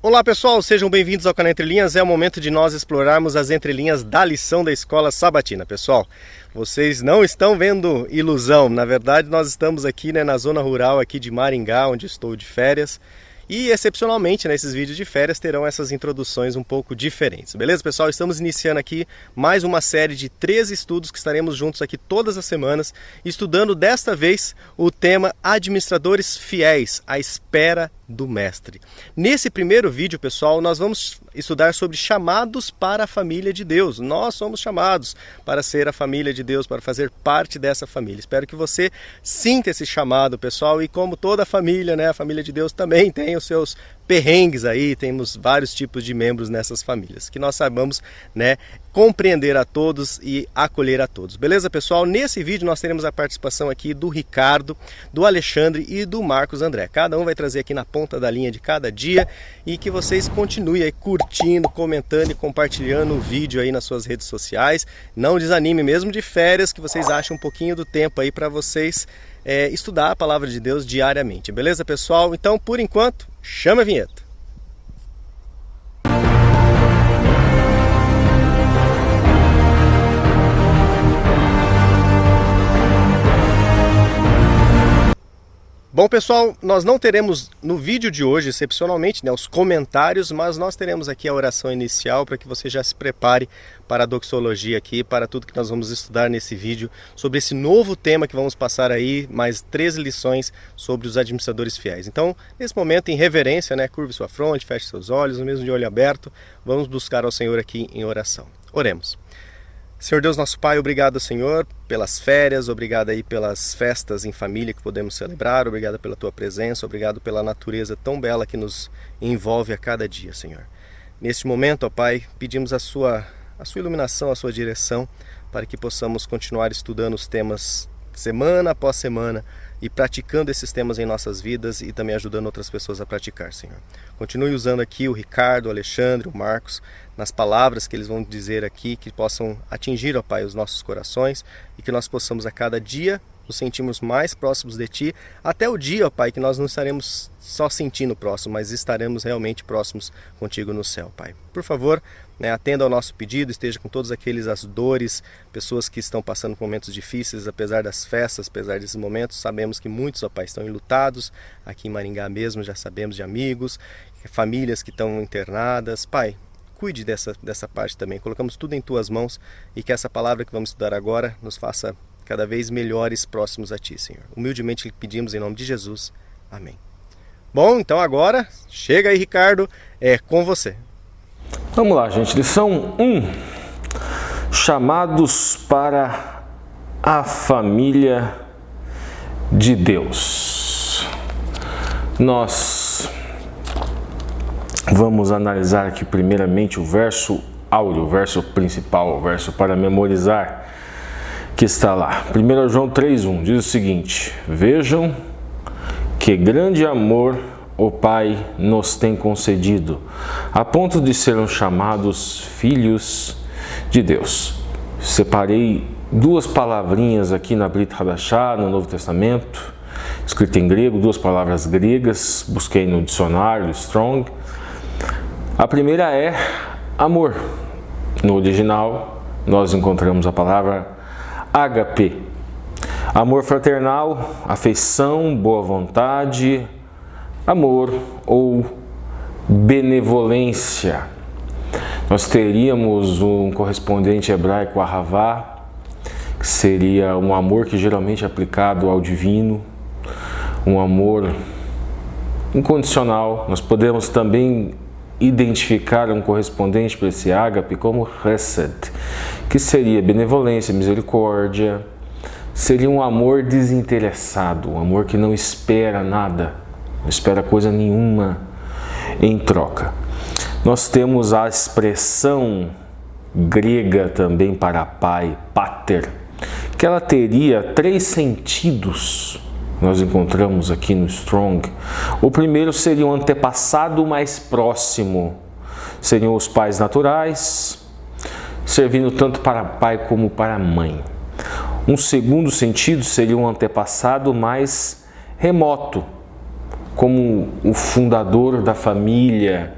Olá pessoal, sejam bem-vindos ao canal Entre Linhas. É o momento de nós explorarmos as entrelinhas da lição da Escola Sabatina. Pessoal, vocês não estão vendo ilusão, na verdade nós estamos aqui na zona rural aqui de Maringá, onde estou de férias. E excepcionalmente nesses vídeos de férias terão essas introduções um pouco diferentes. Beleza pessoal? Estamos iniciando aqui mais uma série de 13 estudos que estaremos juntos aqui todas as semanas, estudando desta vez o tema Administradores Fiéis, a espera do Mestre. Nesse primeiro vídeo, pessoal, nós vamos estudar sobre chamados para a família de Deus. Nós somos chamados para ser a família de Deus, para fazer parte dessa família. Espero que você sinta esse chamado, pessoal, e como toda família, né, a família de Deus também tem os seus perrengues aí, temos vários tipos de membros nessas famílias, que nós saibamos, né, compreender a todos e acolher a todos. Beleza, pessoal? Nesse vídeo nós teremos a participação aqui do Ricardo, do Alexandre e do Marcos André. Cada um vai trazer aqui na ponta da linha de cada dia e que vocês continuem aí curtindo, comentando e compartilhando o vídeo aí nas suas redes sociais. Não desanime mesmo de férias, que vocês achem um pouquinho do tempo aí para vocês estudar a palavra de Deus diariamente. Beleza, pessoal? Então, por enquanto, chama a vinheta. Bom pessoal, nós não teremos no vídeo de hoje, excepcionalmente, né, os comentários, mas nós teremos aqui a oração inicial para que você já se prepare para a doxologia aqui, para tudo que nós vamos estudar nesse vídeo, sobre esse novo tema que vamos passar aí, mais 13 lições sobre os administradores fiéis. Então, nesse momento, em reverência, né, curve sua fronte, feche seus olhos, no mesmo de olho aberto, vamos buscar ao Senhor aqui em oração. Oremos. Senhor Deus, nosso Pai, obrigado, Senhor, pelas férias, obrigado aí pelas festas em família que podemos celebrar, obrigado pela Tua presença, obrigado pela natureza tão bela que nos envolve a cada dia, Senhor. Neste momento, ó Pai, pedimos a sua iluminação, a sua direção, para que possamos continuar estudando os temas semana após semana e praticando esses temas em nossas vidas e também ajudando outras pessoas a praticar, Senhor. Continue usando aqui o Ricardo, o Alexandre, o Marcos, nas palavras que eles vão dizer aqui, que possam atingir, ó Pai, os nossos corações e que nós possamos a cada dia nos sentirmos mais próximos de Ti, até o dia, ó Pai, que nós não estaremos só sentindo próximo, mas estaremos realmente próximos contigo no céu, Pai. Por favor, né, atenda ao nosso pedido, esteja com todos aqueles, as dores, pessoas que estão passando por momentos difíceis, apesar das festas, apesar desses momentos, sabemos que muitos, ó Pai, estão enlutados, aqui em Maringá mesmo, já sabemos de amigos, famílias que estão internadas, Pai, cuide dessa parte também, colocamos tudo em Tuas mãos e que essa palavra que vamos estudar agora nos faça cada vez melhores próximos a Ti, Senhor. Humildemente lhe pedimos em nome de Jesus. Amém. Bom, então agora, chega aí, Ricardo, é com você. Vamos lá, gente. Lição 1. Chamados para a família de Deus. Nós vamos analisar aqui primeiramente o verso áureo, o verso principal, o verso para memorizar, que está lá. 1 João 3,1 diz o seguinte: vejam que grande amor o Pai nos tem concedido, a ponto de sermos chamados filhos de Deus. Separei duas palavrinhas aqui na Brit Hadashah, no Novo Testamento, escrito em grego, duas palavras gregas, busquei no dicionário Strong. A primeira é amor. No original, nós encontramos a palavra ágape, amor fraternal, afeição, boa vontade, amor ou benevolência. Nós teríamos um correspondente hebraico, ahavá, que seria um amor que geralmente é aplicado ao divino, um amor incondicional. Nós podemos também identificar um correspondente para esse ágape como chesed, que seria benevolência, misericórdia, seria um amor desinteressado, um amor que não espera nada, não espera coisa nenhuma em troca. Nós temos a expressão grega também para pai, pater, que ela teria 3 sentidos. Nós encontramos aqui no Strong. O primeiro seria um antepassado mais próximo, seriam os pais naturais, servindo tanto para pai como para mãe. Um segundo sentido seria um antepassado mais remoto, como o fundador da família,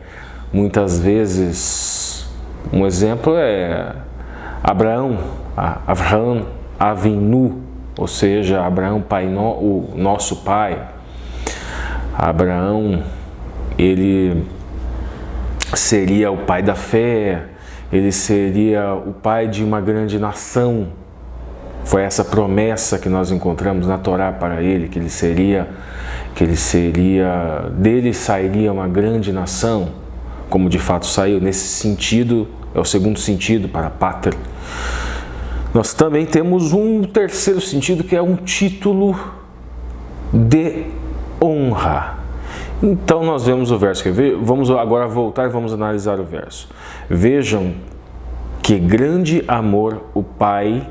muitas vezes, um exemplo é Abraão Avinu, ou seja, Abraão, o nosso pai. Abraão, ele seria o pai da fé, ele seria o pai de uma grande nação. Foi essa promessa que nós encontramos na Torá para ele, que dele sairia uma grande nação, como de fato saiu. Nesse sentido, é o segundo sentido para pátria. Nós também temos um terceiro sentido, que é um título de honra. Então nós vemos o verso. Vamos agora voltar e vamos analisar o verso. Vejam que grande amor o Pai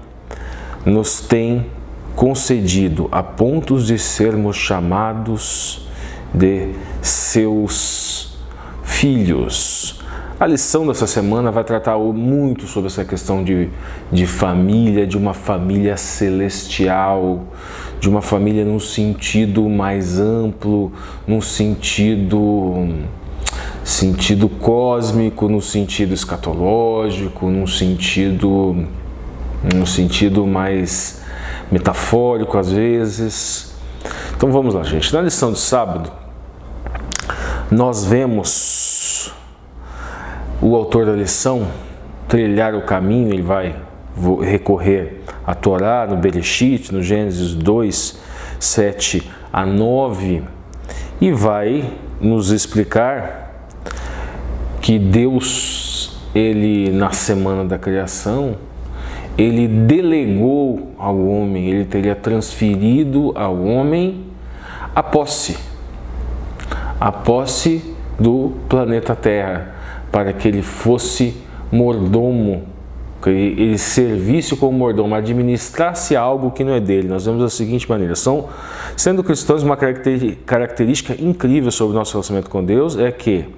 nos tem concedido, a ponto de sermos chamados de seus filhos. A lição dessa semana vai tratar muito sobre essa questão de família, de uma família celestial, de uma família num sentido mais amplo, num sentido cósmico, num sentido escatológico, num sentido mais metafórico às vezes. Então vamos lá, gente. Na lição de sábado, nós vemos o autor da lição trilhar o caminho. Ele vai recorrer à Torá, no Bereshit, no Gênesis 2, 7 a 9, e vai nos explicar que Deus, ele na semana da criação, ele delegou ao homem, ele teria transferido ao homem a posse do planeta Terra, para que ele fosse mordomo, que ele servisse como mordomo, administrasse algo que não é dele. Nós vemos da seguinte maneira: sendo cristãos, uma característica incrível sobre o nosso relacionamento com Deus é que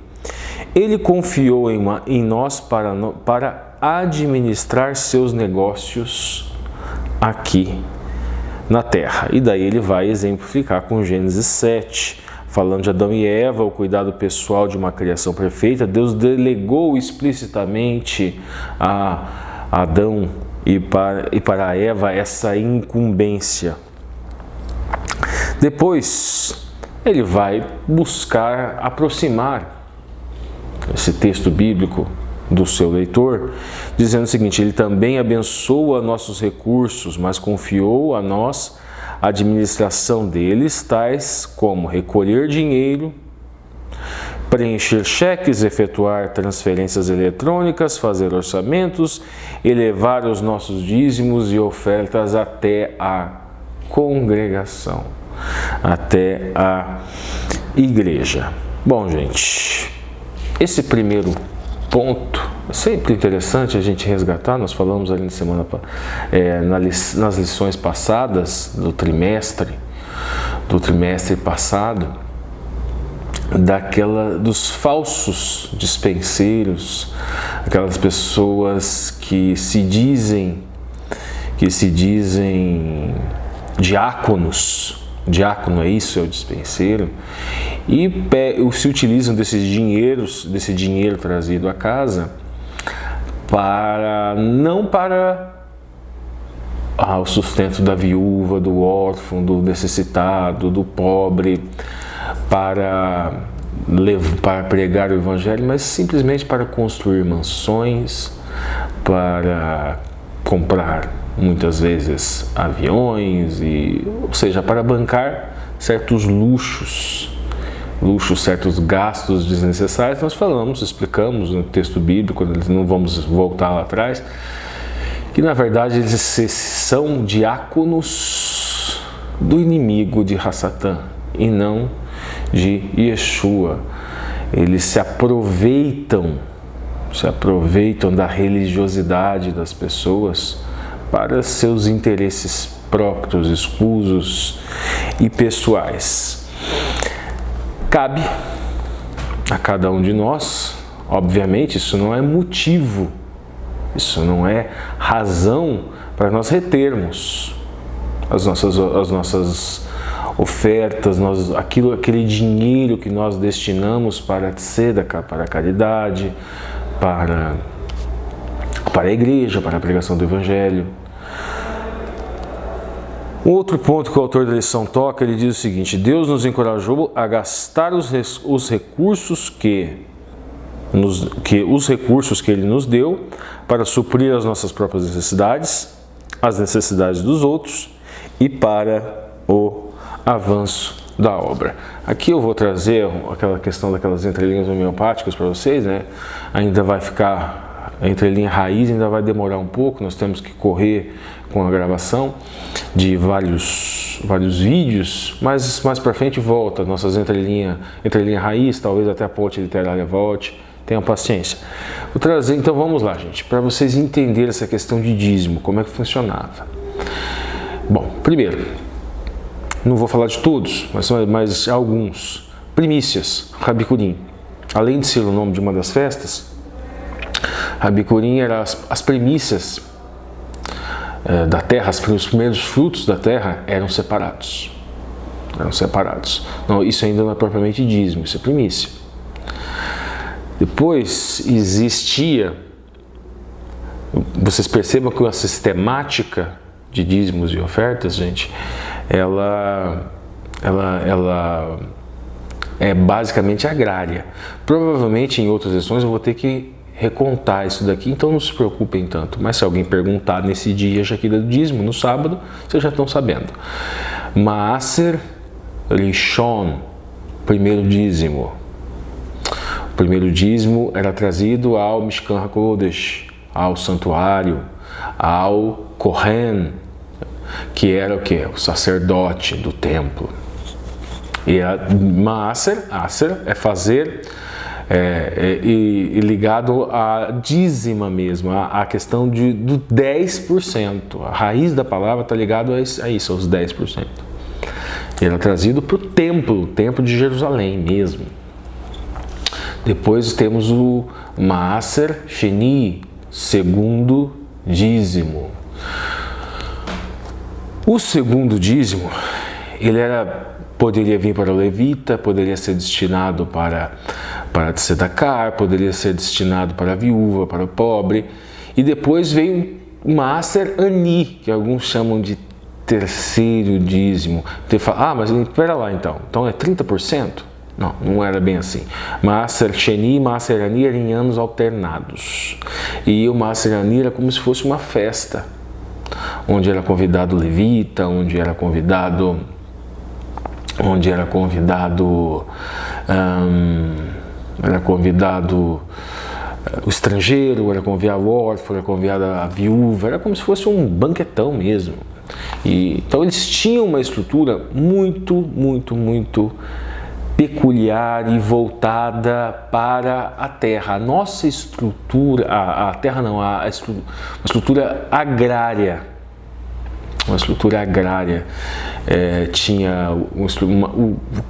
ele confiou em nós para administrar seus negócios aqui na Terra. E daí ele vai exemplificar com Gênesis 7, falando de Adão e Eva, o cuidado pessoal de uma criação perfeita. Deus delegou explicitamente a Adão e para Eva essa incumbência. Depois ele vai buscar aproximar esse texto bíblico do seu leitor, dizendo o seguinte: ele também abençoa nossos recursos, mas confiou a nós a administração deles, tais como recolher dinheiro, preencher cheques, efetuar transferências eletrônicas, fazer orçamentos, elevar os nossos dízimos e ofertas até a congregação, até a igreja. Bom, gente, esse primeiro ponto é sempre interessante a gente resgatar. Nós falamos ali nas lições passadas do trimestre passado, dos falsos dispenseiros, aquelas pessoas que se dizem diáconos. Diácono é isso, é o dispenseiro, e se utilizam desse dinheiro trazido a casa não para o sustento da viúva, do órfão, do necessitado, do pobre, para pregar o evangelho, mas simplesmente para construir mansões, para comprar muitas vezes aviões, ou seja, para bancar certos luxos, certos gastos desnecessários. Nós explicamos no texto bíblico, não vamos voltar lá atrás, que na verdade eles são diáconos do inimigo de Hassatã e não de Yeshua. Eles se aproveitam da religiosidade das pessoas para seus interesses próprios, escusos e pessoais. Cabe a cada um de nós, obviamente, isso não é motivo, isso não é razão para nós retermos as nossas ofertas, aquele dinheiro que nós destinamos para a tzedakah, para a caridade, para a igreja, para a pregação do Evangelho. Um outro ponto que o autor da lição toca, ele diz o seguinte: Deus nos encorajou a gastar os recursos que Ele nos deu para suprir as nossas próprias necessidades, as necessidades dos outros e para o avanço da obra. Aqui eu vou trazer aquela questão daquelas entrelinhas homeopáticas para vocês, né? Ainda vai ficar a entrelinha raiz, ainda vai demorar um pouco, nós temos que correr com a gravação de vários vídeos, mas mais para frente volta, nossas entrelinha raiz, talvez até a ponte literária volte, tenham paciência. Vou trazer, então vamos lá, gente, para vocês entenderem essa questão de dízimo, como é que funcionava. Bom, primeiro, não vou falar de todos, mas alguns. Primícias, Rabicurim. Além de ser o nome de uma das festas, Rabicurim eram as primícias da terra, os primeiros frutos da terra eram separados. Não, isso ainda não é propriamente dízimo, isso é primícia. Depois existia, vocês percebam que a sistemática de dízimos e ofertas, gente, ela é basicamente agrária. Provavelmente em outras lições eu vou ter que recontar isso daqui, então não se preocupem tanto. Mas se alguém perguntar nesse dia Jaquira do dízimo, no sábado, vocês já estão sabendo. Maaser Rishon, primeiro dízimo. O primeiro dízimo era trazido ao Mishkan HaKodesh, ao santuário, ao Kohen, que era o quê? O sacerdote do templo. E a Maaser, é fazer, e ligado à dízima mesmo, à questão do 10%. A raiz da palavra está ligado a isso, aos 10%. E era trazido para o templo de Jerusalém mesmo. Depois temos o Maaser Sheni, segundo dízimo. O segundo dízimo, ele poderia vir para o levita, poderia ser destinado para tzedakah, poderia ser destinado para a viúva, para o pobre. E depois veio o Maaser Ani, que alguns chamam de terceiro dízimo. Você fala, mas espera lá então é 30%? Não era bem assim. Maaser Sheni e Maaser Ani eram em anos alternados. E o Maaser Ani era como se fosse uma festa, onde era convidado o levita, onde era convidado o estrangeiro, era convidado o órfão, era convidada a viúva, era como se fosse um banquetão mesmo. Então eles tinham uma estrutura muito peculiar e voltada para a terra. A nossa estrutura, a terra não, uma estrutura agrária. Uma estrutura agrária. Tinha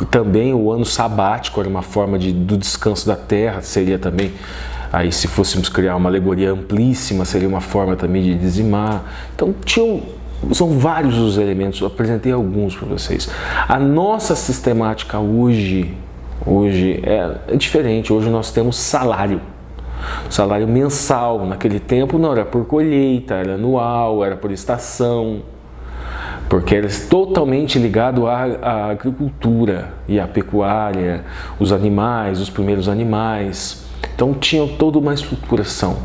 também o ano sabático, era uma forma do descanso da terra, seria também, aí se fôssemos criar uma alegoria amplíssima, seria uma forma também de dizimar. Então são vários os elementos, eu apresentei alguns para vocês. A nossa sistemática hoje é diferente. Hoje nós temos salário mensal. Naquele tempo não era por colheita, era anual, era por estação, porque era totalmente ligado à agricultura e à pecuária, os animais, os primeiros animais. Então tinham toda uma estruturação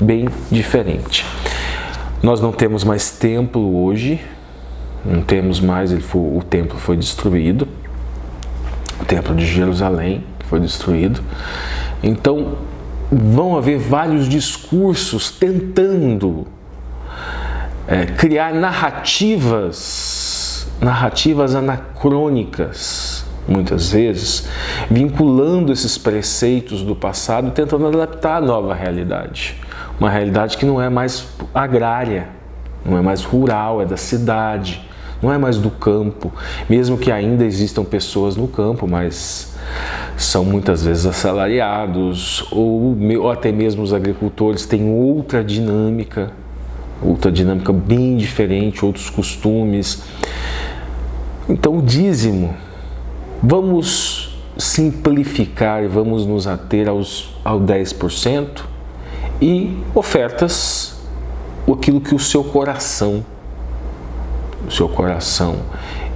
bem diferente. Nós não temos mais templo hoje, não temos mais, o templo foi destruído, o templo de Jerusalém foi destruído. Então vão haver vários discursos tentando criar narrativas anacrônicas, muitas vezes, vinculando esses preceitos do passado, tentando adaptar à nova realidade. Uma realidade que não é mais agrária, não é mais rural, é da cidade, não é mais do campo. Mesmo que ainda existam pessoas no campo, mas são muitas vezes assalariados, ou até mesmo os agricultores têm outra dinâmica bem diferente, outros costumes. Então, o dízimo, vamos simplificar e vamos nos ater ao 10% e ofertas aquilo que o seu coração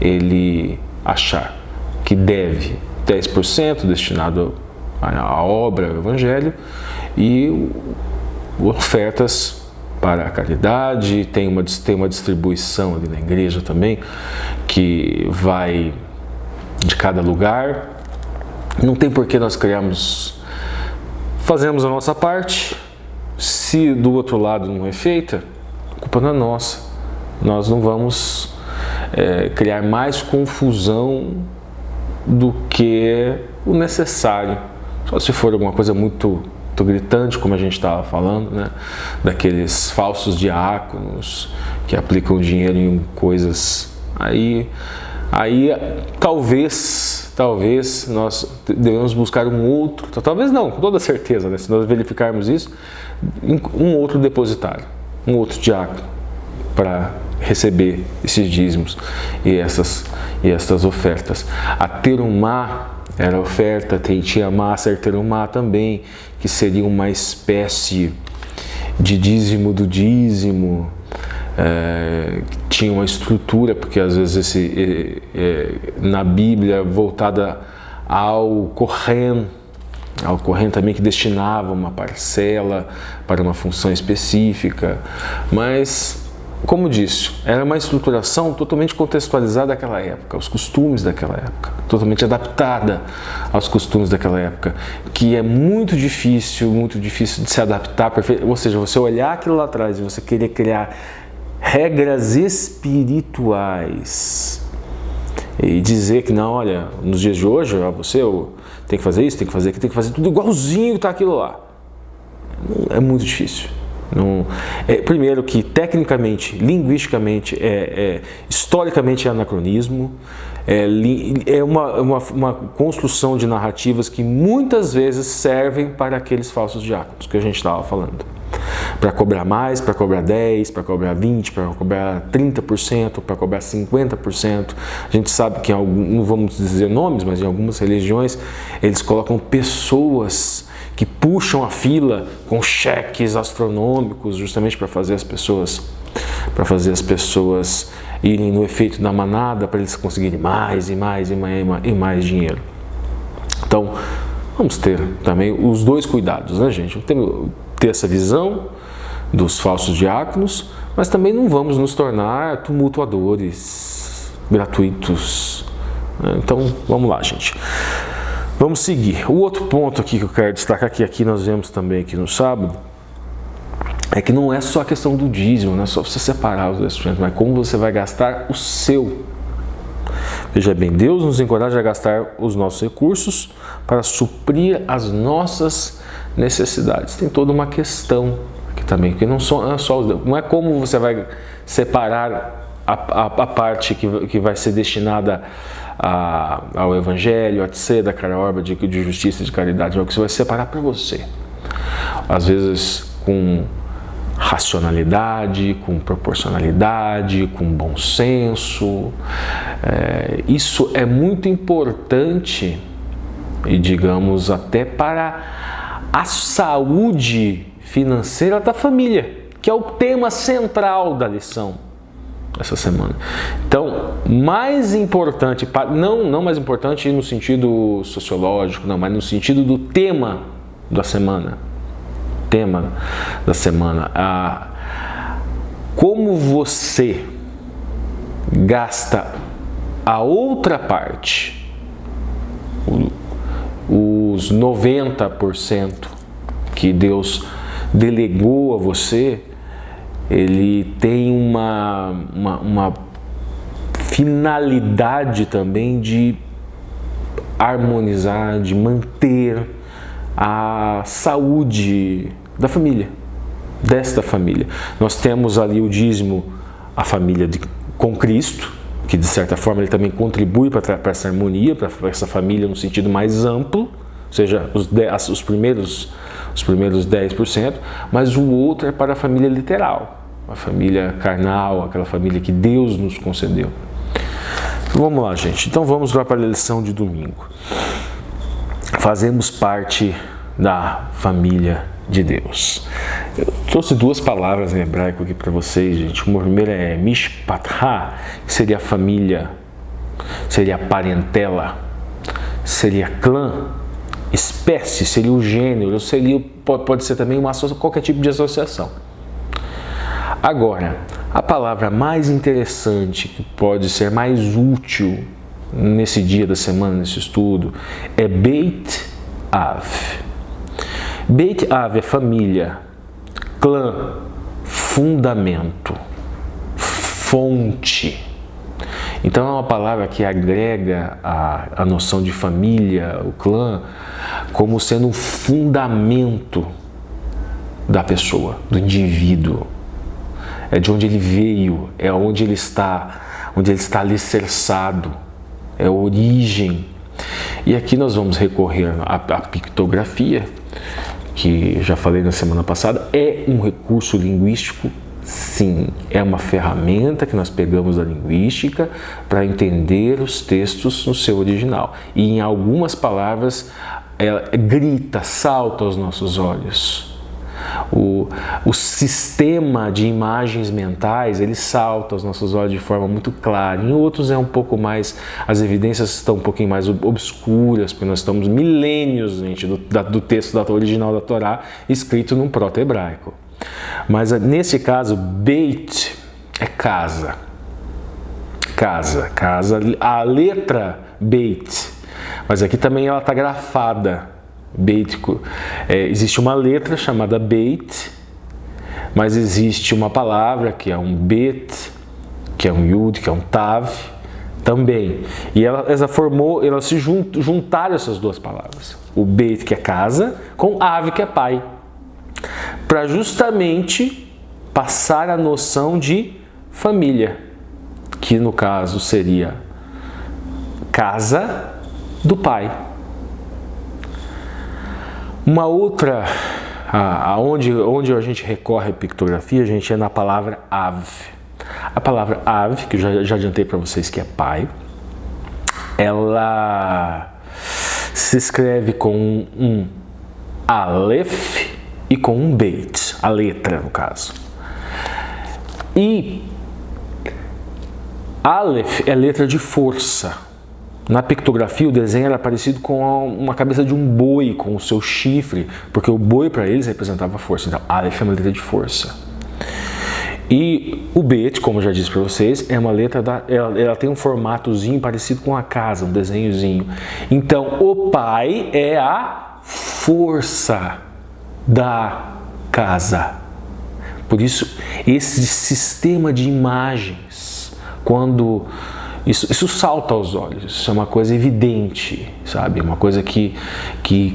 ele achar que deve. 10% destinado à obra, ao evangelho, e ofertas para a caridade. Tem uma distribuição ali na igreja também, que vai de cada lugar. Não tem por que nós fazemos a nossa parte. Se do outro lado não é feita, a culpa não é nossa. Nós não vamos criar mais confusão do que o necessário. Só se for alguma coisa muito gritante, como a gente estava falando, né? Daqueles falsos diáconos que aplicam dinheiro em coisas. Aí talvez nós devemos buscar um outro, talvez não, com toda certeza, né? Se nós verificarmos isso, um outro depositário, um outro diácono para receber esses dízimos e essas ofertas. A terumá era oferta, tinha a Maaser Terumá também, que seria uma espécie de dízimo do dízimo. Tinha uma estrutura, porque às vezes na Bíblia voltada ao Kohen também, que destinava uma parcela para uma função específica, mas, como disse, era uma estruturação totalmente contextualizada daquela época, aos costumes daquela época, totalmente adaptada aos costumes daquela época, que é muito difícil de se adaptar, ou seja, você olhar aquilo lá atrás e você querer criar regras espirituais e dizer que não, olha, nos dias de hoje, você tem que fazer isso, tem que fazer aquilo, tem que fazer tudo igualzinho está aquilo lá. É muito difícil. Primeiro que tecnicamente, linguisticamente, historicamente é anacronismo, é uma construção de narrativas que muitas vezes servem para aqueles falsos diáconos que a gente estava falando. Para cobrar mais, para cobrar 10%, para cobrar 20%, para cobrar 30%, para cobrar 50%. A gente sabe que não vamos dizer nomes, mas em algumas religiões eles colocam pessoas que puxam a fila com cheques astronômicos justamente para fazer as pessoas irem no efeito da manada, para eles conseguirem mais e mais dinheiro. Então, vamos ter também os dois cuidados, né, gente? Ter essa visão dos falsos diáconos, mas também não vamos nos tornar tumultuadores gratuitos. Então, vamos lá, gente. Vamos seguir. O outro ponto aqui que eu quero destacar, que aqui nós vemos também aqui no sábado, é que não é só a questão do dízimo, não é só você separar os 10%, mas como você vai gastar o seu. Veja bem, Deus nos encoraja a gastar os nossos recursos para suprir as nossas necessidades. Tem toda uma questão aqui também, que não é como você vai separar a parte que vai ser destinada ao Evangelho, a tzedakah, da carorba, de justiça e de caridade, é o que você vai separar para você. Às vezes com racionalidade, com proporcionalidade, com bom senso. Isso é muito importante e, digamos, até para a saúde financeira da família, que é o tema central da lição essa semana. Então, mais importante, não mais importante no sentido sociológico, não, mas no sentido do tema da semana. Como você gasta a outra parte, os 90% que Deus delegou a você, ele tem uma finalidade também de harmonizar, de manter a saúde da família, desta família. Nós temos ali o dízimo, a família com Cristo, que de certa forma ele também contribui para essa harmonia, para essa família no sentido mais amplo, ou seja, os primeiros 10%, mas o outro é para a família literal, a família carnal, aquela família que Deus nos concedeu. Vamos lá, gente. Então vamos lá para a lição de domingo. Fazemos parte da família de Deus. Eu trouxe duas palavras em hebraico aqui para vocês, gente. Uma primeira é mishpatha, que seria família, seria parentela, seria clã, espécie, seria o gênero, pode ser também qualquer tipo de associação. Agora, a palavra mais interessante, que pode ser mais útil nesse dia da semana, nesse estudo, é Beit Av. Beit Av é família, clã, fundamento, fonte. Então é uma palavra que agrega a noção de família, o clã, como sendo um fundamento da pessoa, do indivíduo. É de onde ele veio, é onde ele está alicerçado, é a origem. E aqui nós vamos recorrer à pictografia, que já falei na semana passada, é um recurso linguístico, sim, é uma ferramenta que nós pegamos da linguística para entender os textos no seu original. E em algumas palavras, ela grita, salta aos nossos olhos. O sistema de imagens mentais, ele salta aos nossos olhos de forma muito clara. Em outros é um pouco mais, as evidências estão um pouquinho mais obscuras, porque nós estamos milênios, gente, do texto original da Torá, escrito num proto-hebraico. Mas nesse caso, Beit é casa. Casa. A letra Beit, mas aqui também ela está grafada. Beit, existe uma letra chamada Beit, mas existe uma palavra que é um Bet, que é um Yud, que é um Tav também. E elas se juntaram essas duas palavras. O Beit, que é casa, com Av, que é pai, para justamente passar a noção de família, que no caso seria casa do pai. Uma outra, onde a gente recorre à pictografia, a gente é na palavra Av. A palavra Av, que eu já adiantei para vocês que é pai, ela se escreve com um Aleph e com um Beit, a letra no caso. E Aleph é letra de força. Na pictografia, o desenho era parecido com uma cabeça de um boi, com o seu chifre, porque o boi para eles representava força. Então, Aleph é uma letra de força. E o Bet, como eu já disse para vocês, é uma letra ela tem um formatozinho parecido com a casa, um desenhozinho. Então, o pai é a força da casa. Por isso, esse sistema de imagens, quando isso salta aos olhos, isso é uma coisa evidente, sabe? Uma coisa que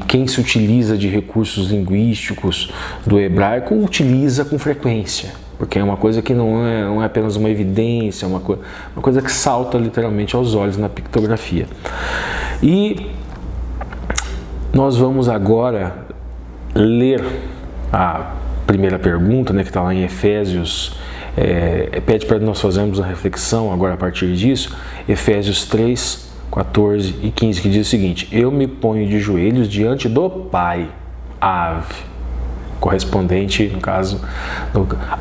quem se utiliza de recursos linguísticos do hebraico utiliza com frequência, porque é uma coisa que não é apenas uma evidência, é uma coisa que salta literalmente aos olhos na pictografia. E nós vamos agora ler a primeira pergunta, né, que está lá em Efésios. Pede para nós fazermos a reflexão agora a partir disso, Efésios 3, 14 e 15, que diz o seguinte: eu me ponho de joelhos diante do Pai, Av, correspondente, no caso,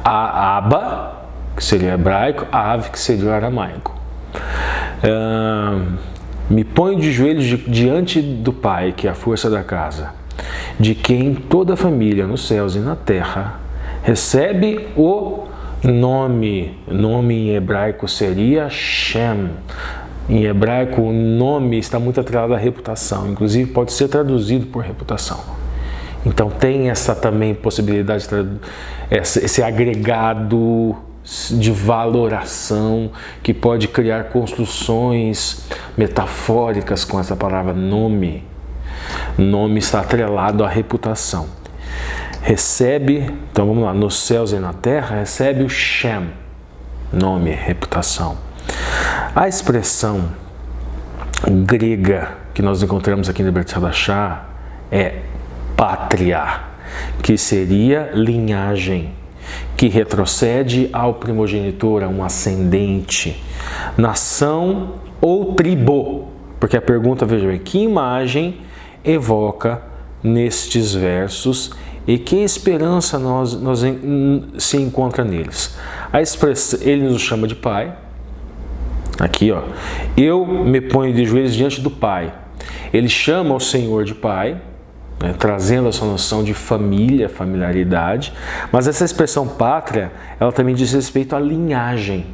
a Abba, que seria hebraico, Av, que seria aramaico. Me ponho de joelhos diante do Pai, que é a força da casa, de quem toda a família nos céus e na terra recebe o nome em hebraico seria Shem. Em hebraico, o nome está muito atrelado à reputação, inclusive pode ser traduzido por reputação. Então tem essa também possibilidade, esse agregado de valoração que pode criar construções metafóricas com essa palavra nome. Nome está atrelado à reputação. Recebe, então vamos lá, nos céus e na terra, recebe o Shem, nome, reputação. A expressão grega que nós encontramos aqui no Brit Hadashah é pátria, que seria linhagem, que retrocede ao primogenitor, a um ascendente, nação ou tribo? Porque a pergunta, veja bem, que imagem evoca nestes versos e que esperança se encontra neles? A expressão, ele nos chama de pai. Aqui, ó, eu me ponho de joelhos diante do Pai. Ele chama o Senhor de Pai, né, trazendo essa noção de família, familiaridade. Mas essa expressão pátria, ela também diz respeito à linhagem.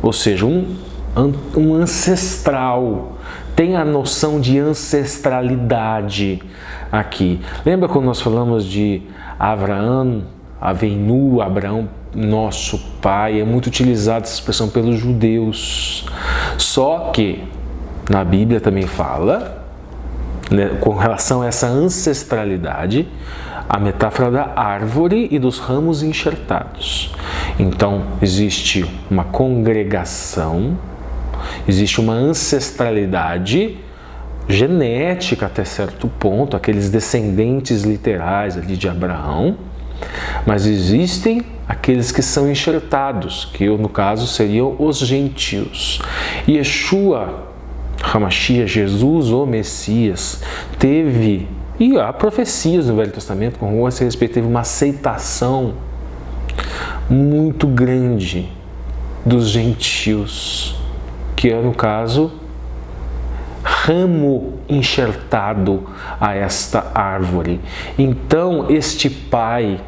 Ou seja, um ancestral. Tem a noção de ancestralidade aqui. Lembra quando nós falamos de Abraão, Avenu, Abraão, nosso pai? É muito utilizada essa expressão pelos judeus. Só que na Bíblia também fala, né, com relação a essa ancestralidade, a metáfora da árvore e dos ramos enxertados. Então, existe uma congregação, existe uma ancestralidade genética até certo ponto, aqueles descendentes literais ali de Abraão, mas existem aqueles que são enxertados, que no caso seriam os gentios. Yeshua HaMashiach, Jesus, o Messias, teve, e há profecias no Velho Testamento com esse respeito, teve uma aceitação muito grande dos gentios, que é no caso ramo enxertado a esta árvore. Então este pai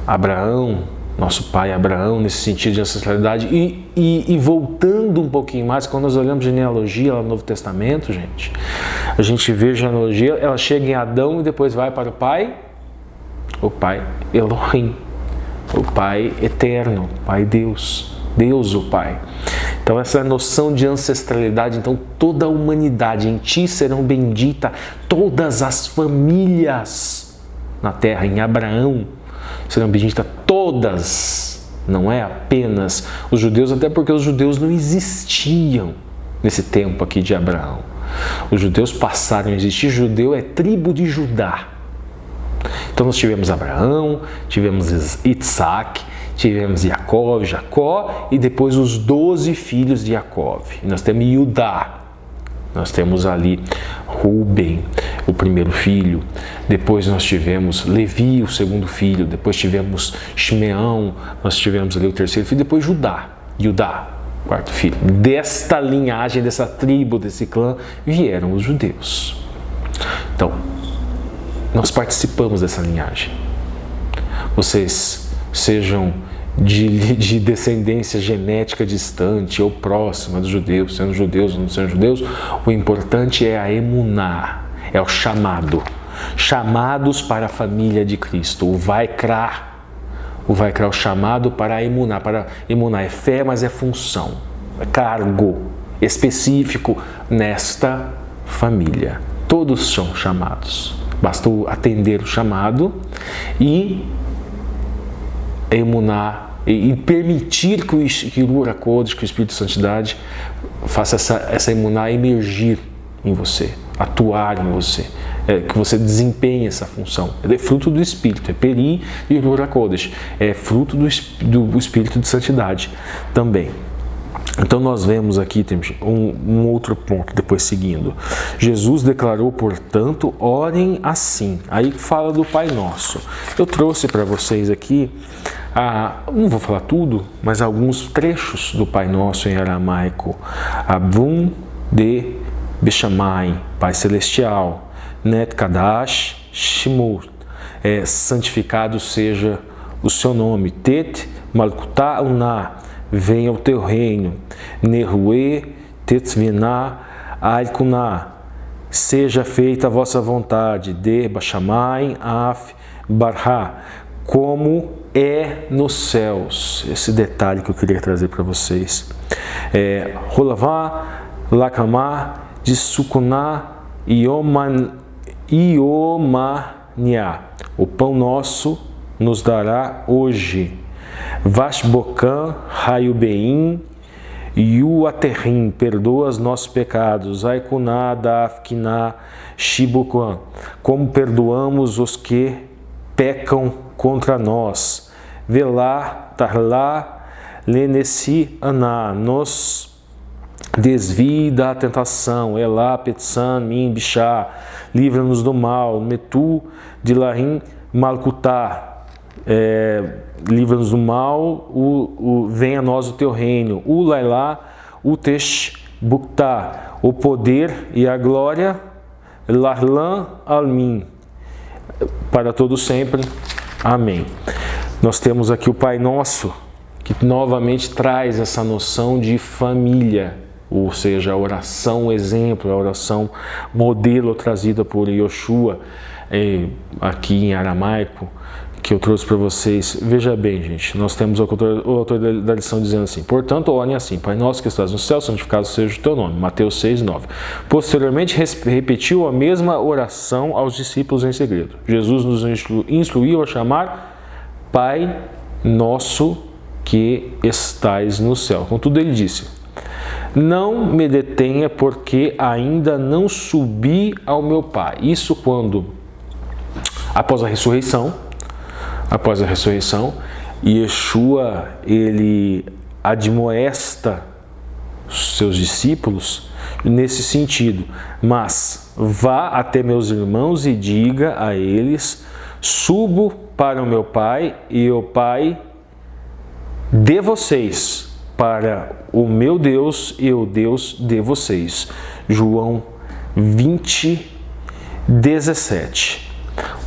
Abraão, nosso pai Abraão, nesse sentido de ancestralidade, e voltando um pouquinho mais, quando nós olhamos genealogia lá no Novo Testamento, gente, a gente vê a genealogia, ela chega em Adão e depois vai para o pai Elohim, o pai eterno, o pai Deus, Deus o Pai. Então essa noção de ancestralidade, então toda a humanidade, em ti serão benditas todas as famílias na terra, em Abraão serão benditas todas, não é apenas os judeus, até porque os judeus não existiam nesse tempo aqui de Abraão. Os judeus passaram a existir, judeu é tribo de Judá. Então nós tivemos Abraão, tivemos Isaac, tivemos Jacó e depois os 12 filhos de Jacó. E nós temos Judá, nós temos ali Ruben, o primeiro filho, depois nós tivemos Levi, o segundo filho, depois tivemos Shimeão, nós tivemos ali o terceiro filho, depois Judá, quarto filho. Desta linhagem, dessa tribo, desse clã, vieram os judeus. Então, nós participamos dessa linhagem. Vocês sejam de descendência genética distante ou próxima dos judeus, sendo judeus ou não sendo judeus, o importante é a emuná, é o chamado. Chamados para a família de Cristo. O Vaikra, o chamado para a emuná. Para emuná é fé, mas é função, é cargo específico nesta família. Todos são chamados. Basta atender o chamado e emuná e permitir que o Ruach HaKodesh, que o Espírito de Santidade, faça essa emuná emergir em você, atuar em você, que você desempenhe essa função. É fruto do Espírito, é peri e Ruach HaKodesh, é fruto do Espírito de Santidade também. Então nós vemos aqui, temos um outro ponto depois seguindo. Jesus declarou, portanto, orem assim. Aí fala do Pai Nosso. Eu trouxe para vocês aqui, não vou falar tudo, mas alguns trechos do Pai Nosso em aramaico. Avum de Beshamai, Pai Celestial. Net Kadash Shemut, santificado seja o seu nome. Tet Malkutah Unah, venha o teu reino. Nerue tetzvina alkunah, seja feita a vossa vontade. De Bashamai af barha, como é nos céus. Esse detalhe que eu queria trazer para vocês. Rolavá lakamá de sukuná iomania, o pão nosso nos dará hoje. Vashbokan Hayubeim Yuaterrim, perdoa os nossos pecados. Aikuná Dafkiná Shibukan, como perdoamos os que pecam contra nós. Velá Tarlá Lenesi Aná, nos desvie da tentação, Elá, Petsan, Min, Bishá, livra-nos do mal, Metu, Dilahim, Malkutá, livra-nos do mal, venha a nós o teu reino, o Lailá, o Tesh, Buktá, o poder e a glória, Lahlan Almin, para todo sempre, amém. Nós temos aqui o Pai Nosso, que novamente traz essa noção de família, ou seja, a oração exemplo, a oração modelo trazida por Yoshua, aqui em aramaico, que eu trouxe para vocês. Veja bem, gente, nós temos o autor da lição dizendo assim: portanto, orem assim, Pai nosso que estás no céu, santificado seja o teu nome. Mateus 6:9. Posteriormente, repetiu a mesma oração aos discípulos em segredo. Jesus nos instruiu a chamar Pai nosso que estais no céu. Contudo, ele disse: não me detenha, porque ainda não subi ao meu Pai. Isso quando, após a ressurreição, Yeshua, ele admoesta seus discípulos nesse sentido: mas vá até meus irmãos e diga a eles, subo para o meu Pai e o Pai de vocês, para o meu Deus e o Deus de vocês. João 20:17.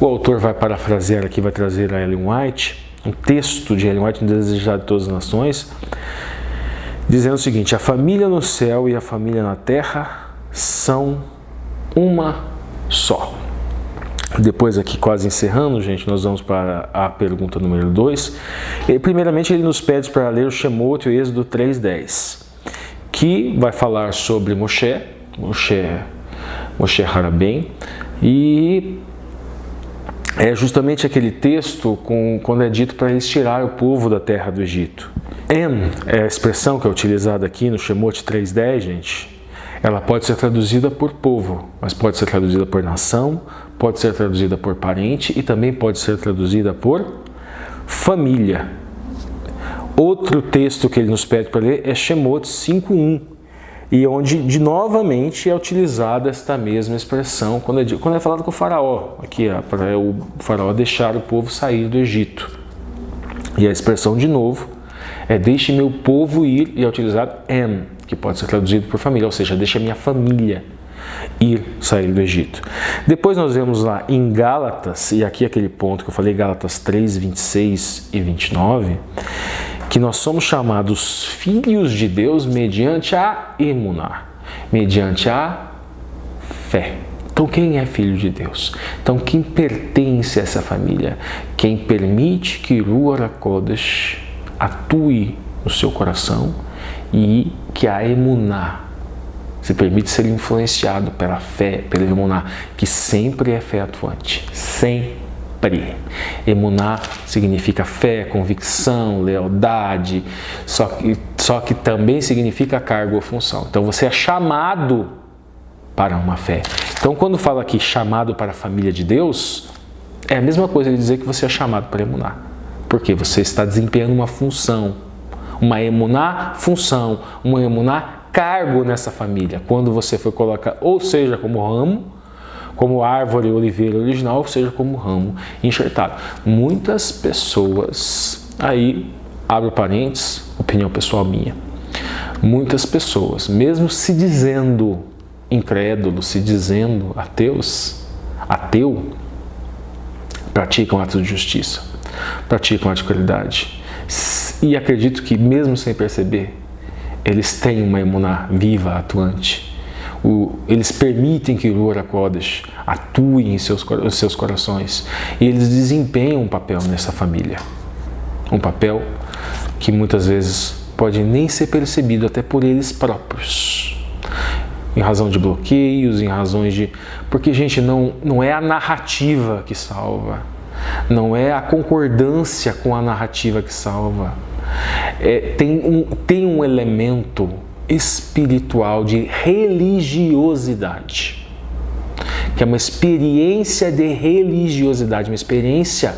O autor vai parafrasear aqui, vai trazer a Ellen White, um texto de Ellen White, um Desejado de Todas as Nações, dizendo o seguinte: a família no céu e a família na terra são uma só. Depois aqui, quase encerrando, gente, nós vamos para a pergunta número 2. Primeiramente, ele nos pede para ler o Shemot, o Êxodo 3:10, que vai falar sobre Moshe Harabem, e é justamente aquele texto quando é dito para eles tirar o povo da terra do Egito. É a expressão que é utilizada aqui no Shemot 3:10, gente. Ela pode ser traduzida por povo, mas pode ser traduzida por nação, pode ser traduzida por parente e também pode ser traduzida por família. Outro texto que ele nos pede para ler é Shemot 5:1, e onde novamente é utilizada esta mesma expressão quando é falado com o faraó, aqui para o faraó deixar o povo sair do Egito. E a expressão de novo é deixe meu povo ir, e é utilizado que pode ser traduzido por família, ou seja, deixa minha família sair do Egito. Depois nós vemos lá em Gálatas, e aqui aquele ponto que eu falei, Gálatas 3:26 e 29, que nós somos chamados filhos de Deus mediante a emuná, mediante a fé. Então quem é filho de Deus? Então quem pertence a essa família? Quem permite que Ruach HaKodesh atue no seu coração e que a emuná se permite ser influenciado pela fé, pela emuná, que sempre é fé atuante, sempre. Emuná significa fé, convicção, lealdade, só que também significa cargo ou função. Então você é chamado para uma fé. Então quando fala aqui chamado para a família de Deus, é a mesma coisa de dizer que você é chamado para emuná, porque você está desempenhando uma função, uma emuná função, uma emuná cargo nessa família. Quando você foi colocar, ou seja, como ramo, como árvore oliveira original, ou seja, como ramo enxertado. Muitas pessoas, aí abro parênteses, opinião pessoal minha, muitas pessoas, mesmo se dizendo incrédulos, se dizendo ateu, praticam atos de justiça, praticam atos de caridade, e acredito que mesmo sem perceber, eles têm uma emuná viva, atuante. Eles permitem que o Ruach HaKodesh atue em seus corações, e eles desempenham um papel nessa família, um papel que muitas vezes pode nem ser percebido até por eles próprios, em razão de bloqueios, em razões de... Porque, gente, não é a narrativa que salva, não é a concordância com a narrativa que salva, tem um elemento espiritual de religiosidade, que é uma experiência de religiosidade, uma experiência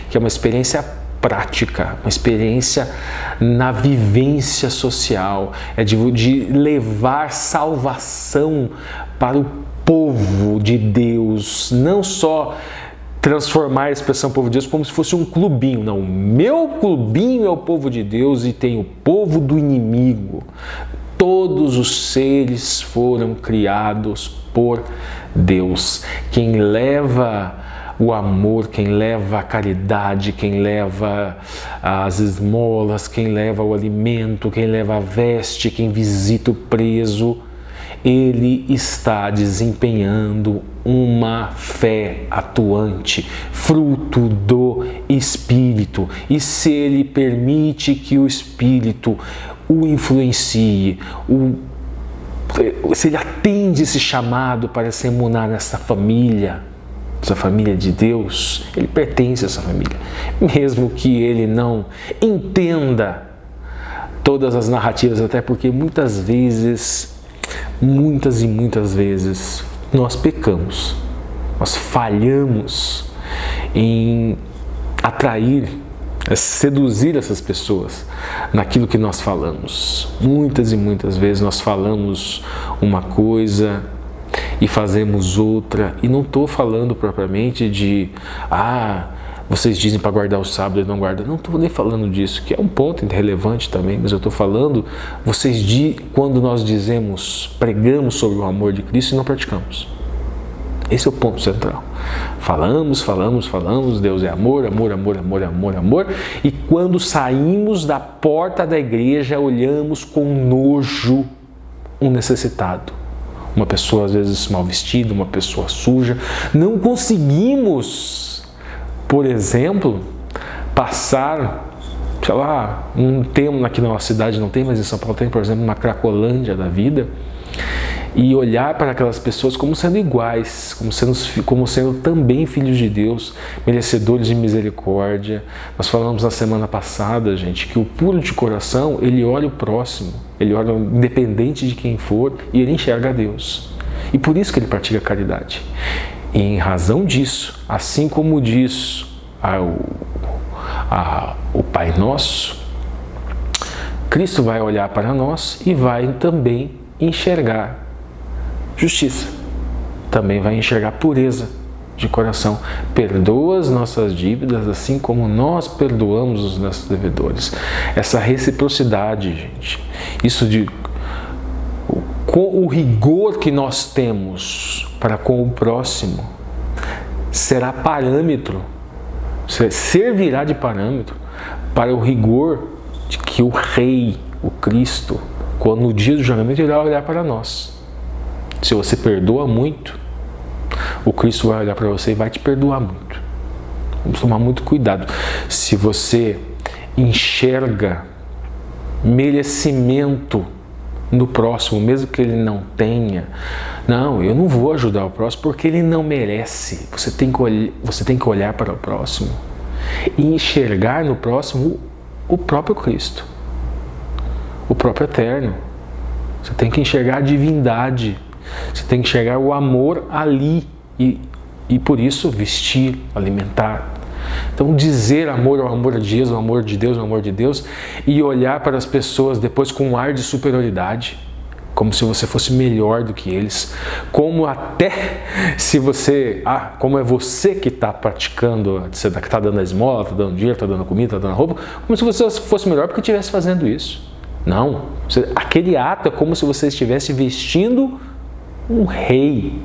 que é uma experiência prática, uma experiência na vivência social, é de levar salvação para o povo de Deus, não só transformar a expressão povo de Deus como se fosse um clubinho. Não, o meu clubinho é o povo de Deus e tem o povo do inimigo. Todos os seres foram criados por Deus. Quem leva o amor, quem leva a caridade, quem leva as esmolas, quem leva o alimento, quem leva a veste, quem visita o preso, ele está desempenhando uma fé atuante, fruto do Espírito. E se ele permite que o Espírito o influencie, se ele atende esse chamado para se emunar nessa família de Deus, ele pertence a essa família. Mesmo que ele não entenda todas as narrativas, até porque muitas e muitas vezes nós pecamos, nós falhamos em atrair, seduzir essas pessoas naquilo que nós falamos. Muitas e muitas vezes nós falamos uma coisa e fazemos outra, e não estou falando propriamente de vocês dizem para guardar o sábado e não guardam. Não estou nem falando disso, que é um ponto relevante também, mas eu estou falando, quando nós pregamos sobre o amor de Cristo e não praticamos. Esse é o ponto central. Falamos, Deus é amor, amor, amor, amor, amor, amor, e quando saímos da porta da igreja, olhamos com nojo um necessitado. Uma pessoa às vezes mal vestida, uma pessoa suja. Não conseguimos, por exemplo, passar, aqui na nossa cidade não tem, mas em São Paulo tem, por exemplo, uma Cracolândia da vida, e olhar para aquelas pessoas como sendo iguais, como sendo também filhos de Deus, merecedores de misericórdia. Nós falamos na semana passada, gente, que o puro de coração, ele olha o próximo, ele olha independente de quem for, e ele enxerga a Deus. E por isso que ele pratica a caridade. E em razão disso, assim como diz o Pai Nosso, Cristo vai olhar para nós e vai também enxergar justiça, também vai enxergar pureza de coração. Perdoa as nossas dívidas assim como nós perdoamos os nossos devedores. Essa reciprocidade, gente, isso com o rigor que nós temos para com o próximo, será parâmetro, servirá de parâmetro para o rigor de que o Rei, o Cristo, quando no dia do julgamento ele vai olhar para nós. Se você perdoa muito, o Cristo vai olhar para você e vai te perdoar muito. Vamos tomar muito cuidado. Se você enxerga merecimento no próximo, mesmo que ele não tenha, não, eu não vou ajudar o próximo porque ele não merece. Você tem que olhar para o próximo e enxergar no próximo o próprio Cristo, o próprio Eterno. Você tem que enxergar a divindade. Você tem que enxergar o amor ali e por isso vestir, alimentar. Então dizer amor ao amor de Deus, ao amor de Deus, ao amor de Deus, e olhar para as pessoas depois com um ar de superioridade, como se você fosse melhor do que eles, como até se você, como é você que está praticando, você está dando a esmola, está dando dinheiro, está dando comida, está dando roupa, como se você fosse melhor porque estivesse fazendo isso. Não, aquele ato é como se você estivesse vestindo um rei,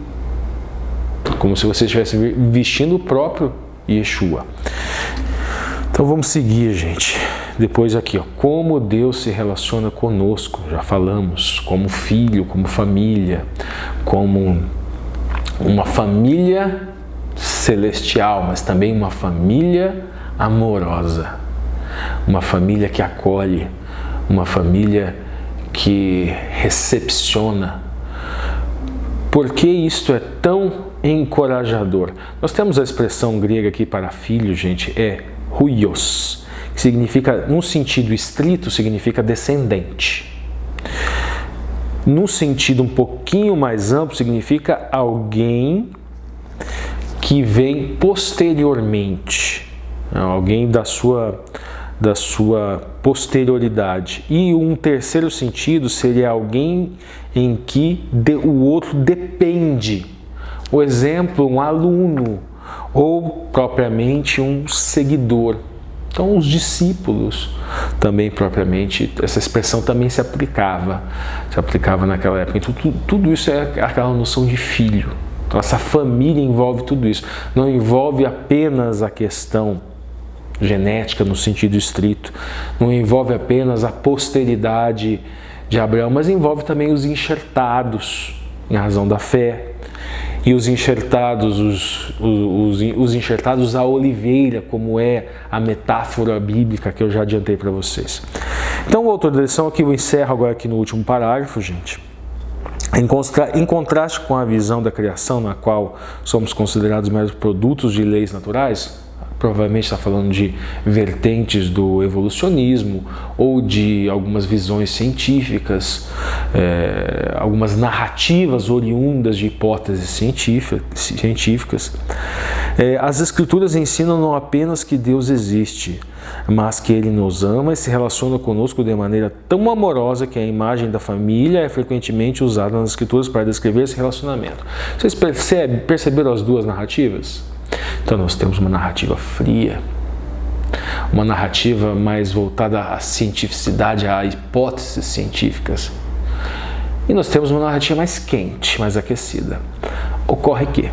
como se você estivesse vestindo o próprio Yeshua. Então vamos seguir, gente. Depois aqui, como Deus se relaciona conosco, já falamos, como filho, como família, como uma família celestial, mas também uma família amorosa, uma família que acolhe, uma família que recepciona. Por que isto é tão encorajador? Nós temos a expressão grega aqui para filho, gente, é huios, que significa, num sentido estrito, significa descendente. Num sentido um pouquinho mais amplo, significa alguém que vem posteriormente. alguém da sua posterioridade. E um terceiro sentido seria alguém em que o outro depende. O exemplo, um aluno ou propriamente um seguidor. Então, os discípulos também propriamente, essa expressão também se aplicava naquela época. Então, tudo isso é aquela noção de filho. Então, essa família envolve tudo isso. Não envolve apenas a questão genética no sentido estrito, não envolve apenas a posteridade de Abraão, mas envolve também os enxertados em razão da fé. E os enxertados, os enxertados à oliveira, como é a metáfora bíblica que eu já adiantei para vocês. Então, o autor da lição aqui, eu encerro agora aqui no último parágrafo, gente. Em contraste com a visão da criação, na qual somos considerados meros produtos de leis naturais, provavelmente está falando de vertentes do evolucionismo ou de algumas visões científicas, algumas narrativas oriundas de hipóteses científicas. As Escrituras ensinam não apenas que Deus existe, mas que Ele nos ama e se relaciona conosco de maneira tão amorosa que a imagem da família é frequentemente usada nas Escrituras para descrever esse relacionamento. Vocês perceberam as duas narrativas? Então nós temos uma narrativa fria, uma narrativa mais voltada à cientificidade, a hipóteses científicas. E nós temos uma narrativa mais quente, mais aquecida. Ocorre que,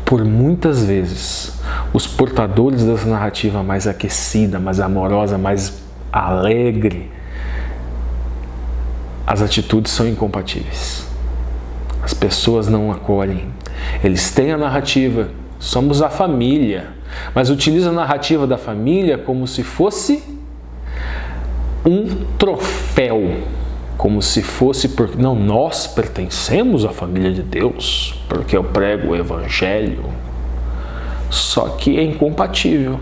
por muitas vezes, os portadores dessa narrativa mais aquecida, mais amorosa, mais alegre, as atitudes são incompatíveis. As pessoas não acolhem. Eles têm a narrativa, somos a família, mas utilizam a narrativa da família como se fosse um troféu, como se fosse, porque não, nós pertencemos à família de Deus, porque eu prego o Evangelho. Só que é incompatível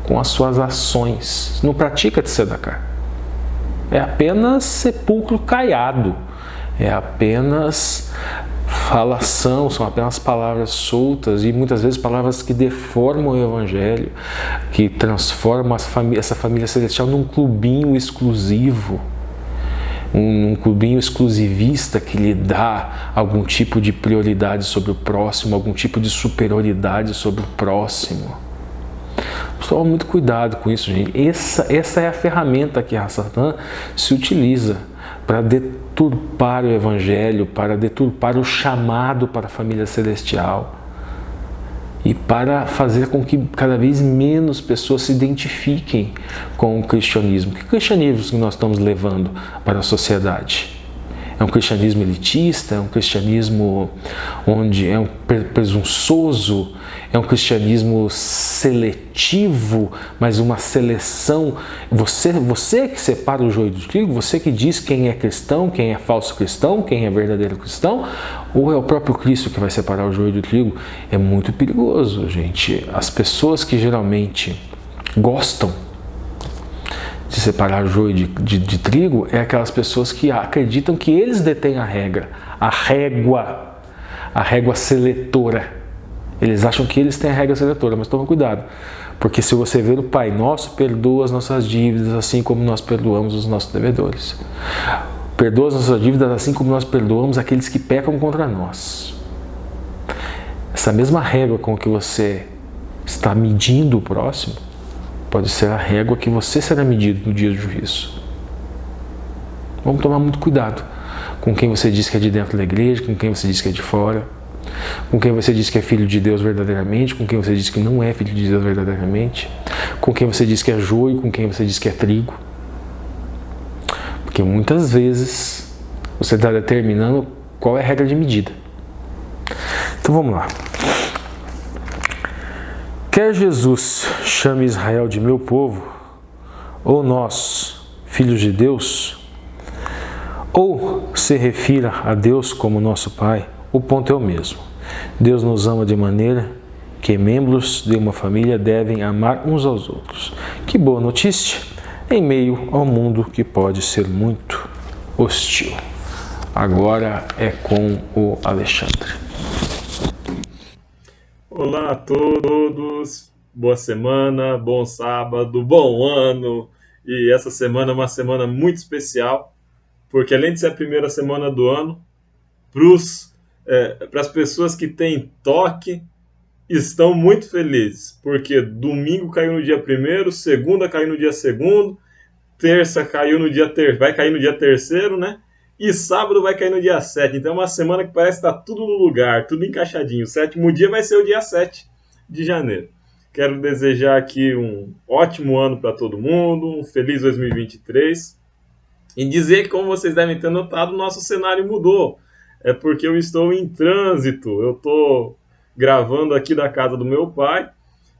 com as suas ações, não pratica tzedakah. É apenas sepulcro caiado, é apenas falação, são apenas palavras soltas e muitas vezes palavras que deformam o Evangelho, que transformam essa família celestial num clubinho exclusivo, um clubinho exclusivista que lhe dá algum tipo de prioridade sobre o próximo, algum tipo de superioridade sobre o próximo. Toma muito cuidado com isso, gente. Essa é a ferramenta que a Satã se utiliza para deturpar o Evangelho, para deturpar o chamado para a família celestial e para fazer com que cada vez menos pessoas se identifiquem com o cristianismo. Que cristianismo que nós estamos levando para a sociedade? É um cristianismo elitista? É um cristianismo onde é um presunçoso? É um cristianismo seletivo, mas uma seleção? Você que separa o joio do trigo? Você que diz quem é cristão, quem é falso cristão, quem é verdadeiro cristão? Ou é o próprio Cristo que vai separar o joio do trigo? É muito perigoso, gente. As pessoas que geralmente gostam de separar o joio de trigo é aquelas pessoas que acreditam que eles detêm a régua seletora. Eles acham que eles têm a régua seletora, mas toma cuidado, porque se você ver o Pai Nosso, perdoa as nossas dívidas assim como nós perdoamos os nossos devedores. Perdoa as nossas dívidas assim como nós perdoamos aqueles que pecam contra nós. Essa mesma régua com que você está medindo o próximo pode ser a régua que você será medido no dia do juízo. Vamos tomar muito cuidado com quem você diz que é de dentro da igreja, com quem você diz que é de fora, com quem você diz que é filho de Deus verdadeiramente, com quem você diz que não é filho de Deus verdadeiramente, com quem você diz que é joio, com quem você diz que é trigo. Porque muitas vezes você está determinando qual é a regra de medida. Então vamos lá. Quer Jesus chame Israel de meu povo, ou nós, filhos de Deus, ou se refira a Deus como nosso Pai, o ponto é o mesmo. Deus nos ama de maneira que membros de uma família devem amar uns aos outros. Que boa notícia em meio ao mundo que pode ser muito hostil. Agora é com o Alexandre. Olá a todos, boa semana, bom sábado, bom ano. E essa semana é uma semana muito especial, porque além de ser a primeira semana do ano, para as pessoas que têm toque, estão muito felizes, porque domingo caiu no dia primeiro, segunda caiu no dia segundo, terça caiu no dia vai cair no dia terceiro, né? E sábado vai cair no dia 7. Então é uma semana que parece estar tudo no lugar, tudo encaixadinho. O sétimo dia vai ser o dia 7 de janeiro. Quero desejar aqui um ótimo ano para todo mundo, um feliz 2023. E dizer que, como vocês devem ter notado, o nosso cenário mudou. É porque eu estou em trânsito. Eu estou gravando aqui da casa do meu pai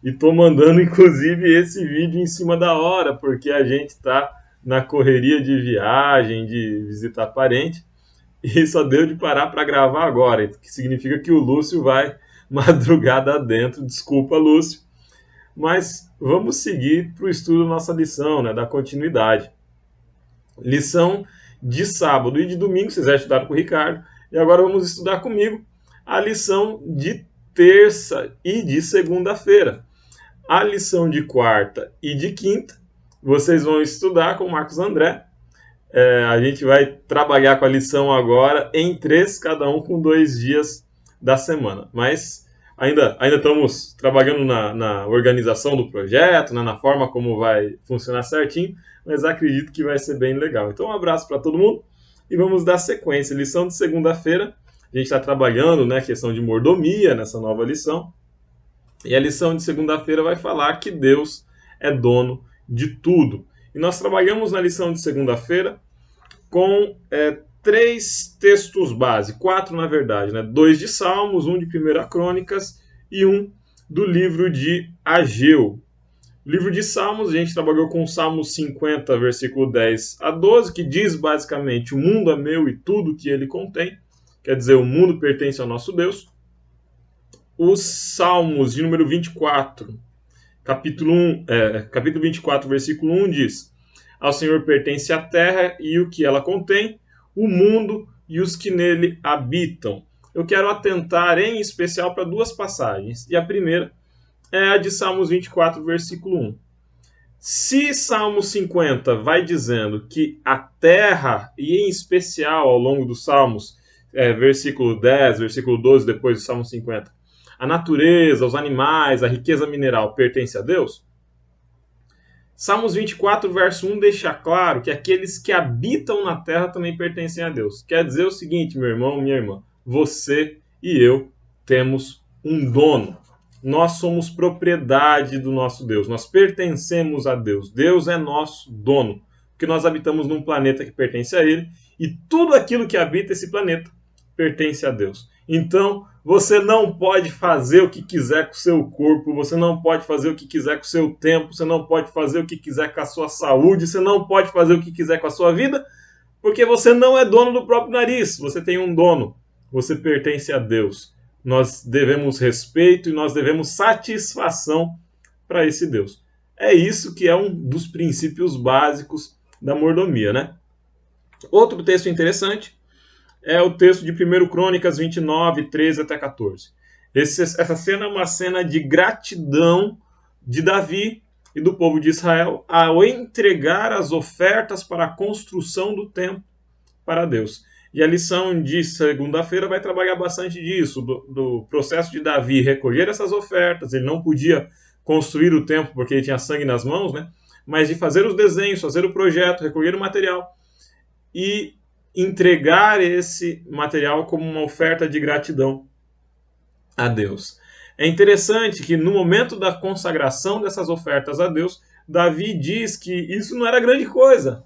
e estou mandando, inclusive, esse vídeo em cima da hora, porque a gente está na correria de viagem, de visitar parente, e só deu de parar para gravar agora, que significa que o Lúcio vai madrugada dentro. Desculpa, Lúcio. Mas vamos seguir para o estudo da nossa lição, né, da continuidade. Lição de sábado e de domingo, vocês já estudaram com o Ricardo, e agora vamos estudar comigo a lição de terça e de segunda-feira. A lição de quarta e de quinta, vocês vão estudar com o Marcos André. A gente vai trabalhar com a lição agora em 3, cada um com 2 dias da semana. Mas ainda estamos trabalhando na organização do projeto, né, na forma como vai funcionar certinho, mas acredito que vai ser bem legal. Então, um abraço para todo mundo e vamos dar sequência. Lição de segunda-feira, a gente está trabalhando, né, questão de mordomia nessa nova lição. E a lição de segunda-feira vai falar que Deus é dono de tudo. E nós trabalhamos na lição de segunda-feira com 3 textos base, 4 na verdade, né? 2 de Salmos, 1 de 1 Crônicas e 1 do livro de Ageu. Livro de Salmos, a gente trabalhou com o Salmo 50, versículo 10 a 12, que diz basicamente: o mundo é meu e tudo que ele contém. Quer dizer, o mundo pertence ao nosso Deus. Os Salmos de número 24, capítulo 24, versículo 1 diz: ao Senhor pertence a terra e o que ela contém, o mundo e os que nele habitam. Eu quero atentar em especial para 2 passagens. E a primeira é a de Salmos 24, versículo 1. Se Salmo 50 vai dizendo que a terra, e em especial ao longo dos Salmos, versículo 10, versículo 12, depois do Salmo 50, a natureza, os animais, a riqueza mineral pertence a Deus, Salmos 24, verso 1 deixa claro que aqueles que habitam na terra também pertencem a Deus. Quer dizer o seguinte, meu irmão, minha irmã, você e eu temos um dono. Nós somos propriedade do nosso Deus, nós pertencemos a Deus. Deus é nosso dono, porque nós habitamos num planeta que pertence a Ele, e tudo aquilo que habita esse planeta pertence a Deus. Então, você não pode fazer o que quiser com o seu corpo, você não pode fazer o que quiser com o seu tempo, você não pode fazer o que quiser com a sua saúde, você não pode fazer o que quiser com a sua vida, porque você não é dono do próprio nariz, você tem um dono, você pertence a Deus. Nós devemos respeito e nós devemos satisfação para esse Deus. É isso que é um dos princípios básicos da mordomia, né? Outro texto interessante é o texto de 1 Crônicas 29, 13 até 14. Essa cena é uma cena de gratidão de Davi e do povo de Israel ao entregar as ofertas para a construção do templo para Deus. E a lição de segunda-feira vai trabalhar bastante disso, do processo de Davi recolher essas ofertas. Ele não podia construir o templo porque ele tinha sangue nas mãos, né? Mas de fazer os desenhos, fazer o projeto, recolher o material e entregar esse material como uma oferta de gratidão a Deus. É interessante que no momento da consagração dessas ofertas a Deus, Davi diz que isso não era grande coisa,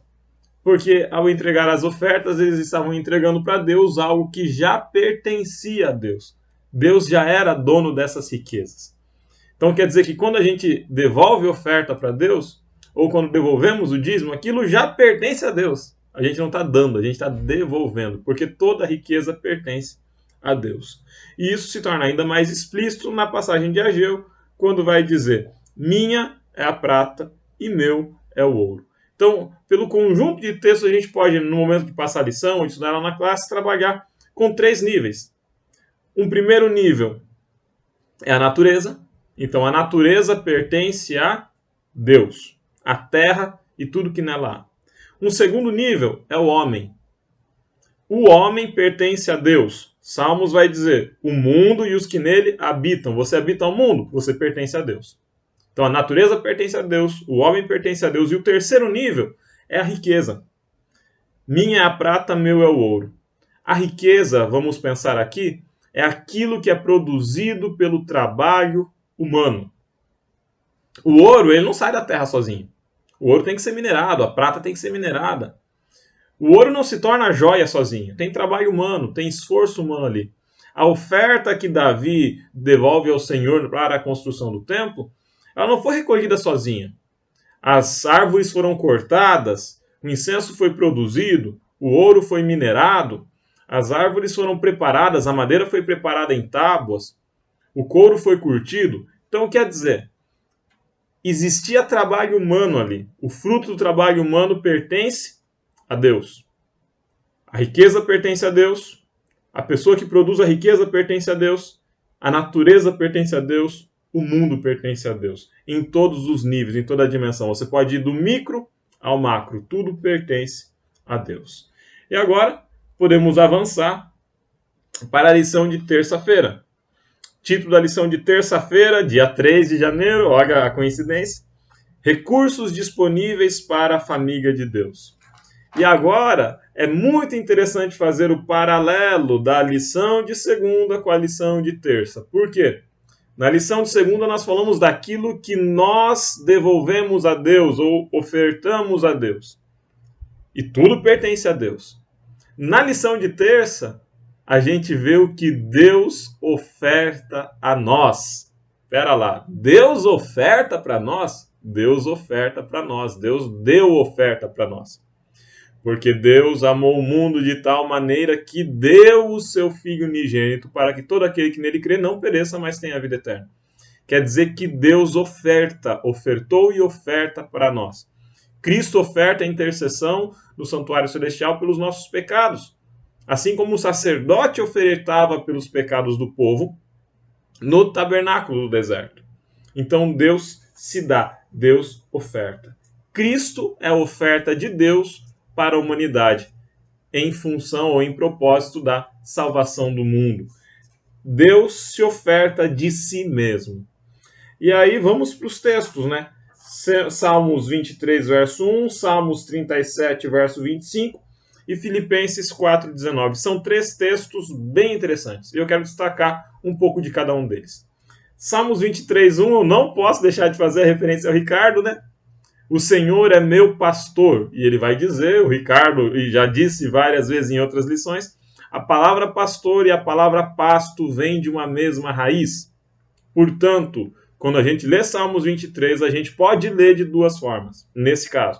porque ao entregar as ofertas, eles estavam entregando para Deus algo que já pertencia a Deus. Deus já era dono dessas riquezas. Então quer dizer que quando a gente devolve oferta para Deus, ou quando devolvemos o dízimo, aquilo já pertence a Deus. A gente não está dando, a gente está devolvendo, porque toda a riqueza pertence a Deus. E isso se torna ainda mais explícito na passagem de Ageu, quando vai dizer: minha é a prata e meu é o ouro. Então, pelo conjunto de textos, a gente pode, no momento de passar a lição, ou estudar lá na classe, trabalhar com 3 níveis. Um primeiro nível é a natureza, Então a natureza pertence a Deus, a terra e tudo que nela há. Um segundo nível é o homem. O homem pertence a Deus. Salmos vai dizer, o mundo e os que nele habitam. Você habita o mundo, você pertence a Deus. Então a natureza pertence a Deus, o homem pertence a Deus. E o terceiro nível é a riqueza. Minha é a prata, meu é o ouro. A riqueza, vamos pensar aqui, é aquilo que é produzido pelo trabalho humano. O ouro, ele não sai da terra sozinho. O ouro tem que ser minerado, a prata tem que ser minerada. O ouro não se torna joia sozinho. Tem trabalho humano, tem esforço humano ali. A oferta que Davi devolve ao Senhor para a construção do templo, ela não foi recolhida sozinha. As árvores foram cortadas, o incenso foi produzido, o ouro foi minerado, as árvores foram preparadas, a madeira foi preparada em tábuas, o couro foi curtido. Então, quer dizer, existia trabalho humano ali. O fruto do trabalho humano pertence a Deus. A riqueza pertence a Deus. A pessoa que produz a riqueza pertence a Deus. A natureza pertence a Deus. O mundo pertence a Deus. Em todos os níveis, em toda a dimensão. Você pode ir do micro ao macro. Tudo pertence a Deus. E agora, podemos avançar para a lição de terça-feira. Título da lição de terça-feira, dia 3 de janeiro, olha a coincidência. Recursos disponíveis para a família de Deus. E agora, é muito interessante fazer o paralelo da lição de segunda com a lição de terça. Por quê? Na lição de segunda nós falamos daquilo que nós devolvemos a Deus ou ofertamos a Deus. E tudo pertence a Deus. Na lição de terça, a gente vê o que Deus oferta a nós. Espera lá, Deus oferta para nós? Deus oferta para nós. Deus deu oferta para nós. Porque Deus amou o mundo de tal maneira que deu o seu Filho unigênito para que todo aquele que nele crê não pereça, mas tenha a vida eterna. Quer dizer que Deus ofertou e oferta para nós. Cristo oferta a intercessão no santuário celestial pelos nossos pecados. Assim como o sacerdote ofertava pelos pecados do povo no tabernáculo do deserto. Então Deus se dá, Deus oferta. Cristo é a oferta de Deus para a humanidade, em função ou em propósito da salvação do mundo. Deus se oferta de si mesmo. E aí vamos para os textos, né? Salmos 23, verso 1, Salmos 37, verso 25 e Filipenses 4,19. São três textos bem interessantes. E eu quero destacar um pouco de cada um deles. Salmos 23, 1, eu não posso deixar de fazer a referência ao Ricardo, né? O Senhor é meu pastor. E ele vai dizer, o Ricardo e já disse várias vezes em outras lições, a palavra pastor e a palavra pasto vêm de uma mesma raiz. Portanto, quando a gente lê Salmos 23, a gente pode ler de duas formas. Nesse caso,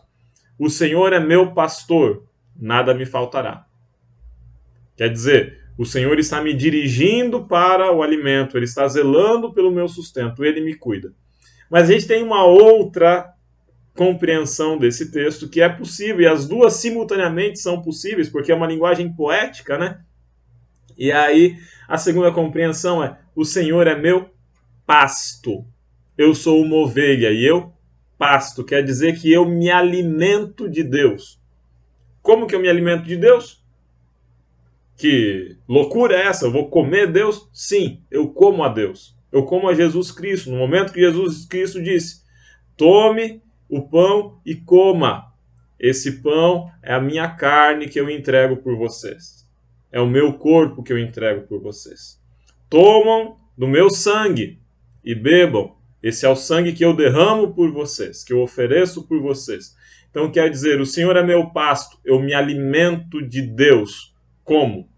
o Senhor é meu pastor, nada me faltará. Quer dizer, o Senhor está me dirigindo para o alimento, Ele está zelando pelo meu sustento, Ele me cuida. Mas a gente tem uma outra compreensão desse texto que é possível, e as duas simultaneamente são possíveis, porque é uma linguagem poética, né? E aí, a segunda compreensão é, o Senhor é meu pasto. Eu sou uma ovelha e eu pasto. Quer dizer que eu me alimento de Deus. Como que eu me alimento de Deus? Que loucura é essa? Eu vou comer Deus? Sim, eu como a Deus. Eu como a Jesus Cristo. No momento que Jesus Cristo disse, tome o pão e coma. Esse pão é a minha carne que eu entrego por vocês. É o meu corpo que eu entrego por vocês. Tomam do meu sangue e bebam. Esse é o sangue que eu derramo por vocês, que eu ofereço por vocês. Então quer dizer, o Senhor é meu pasto, eu me alimento de Deus. Como?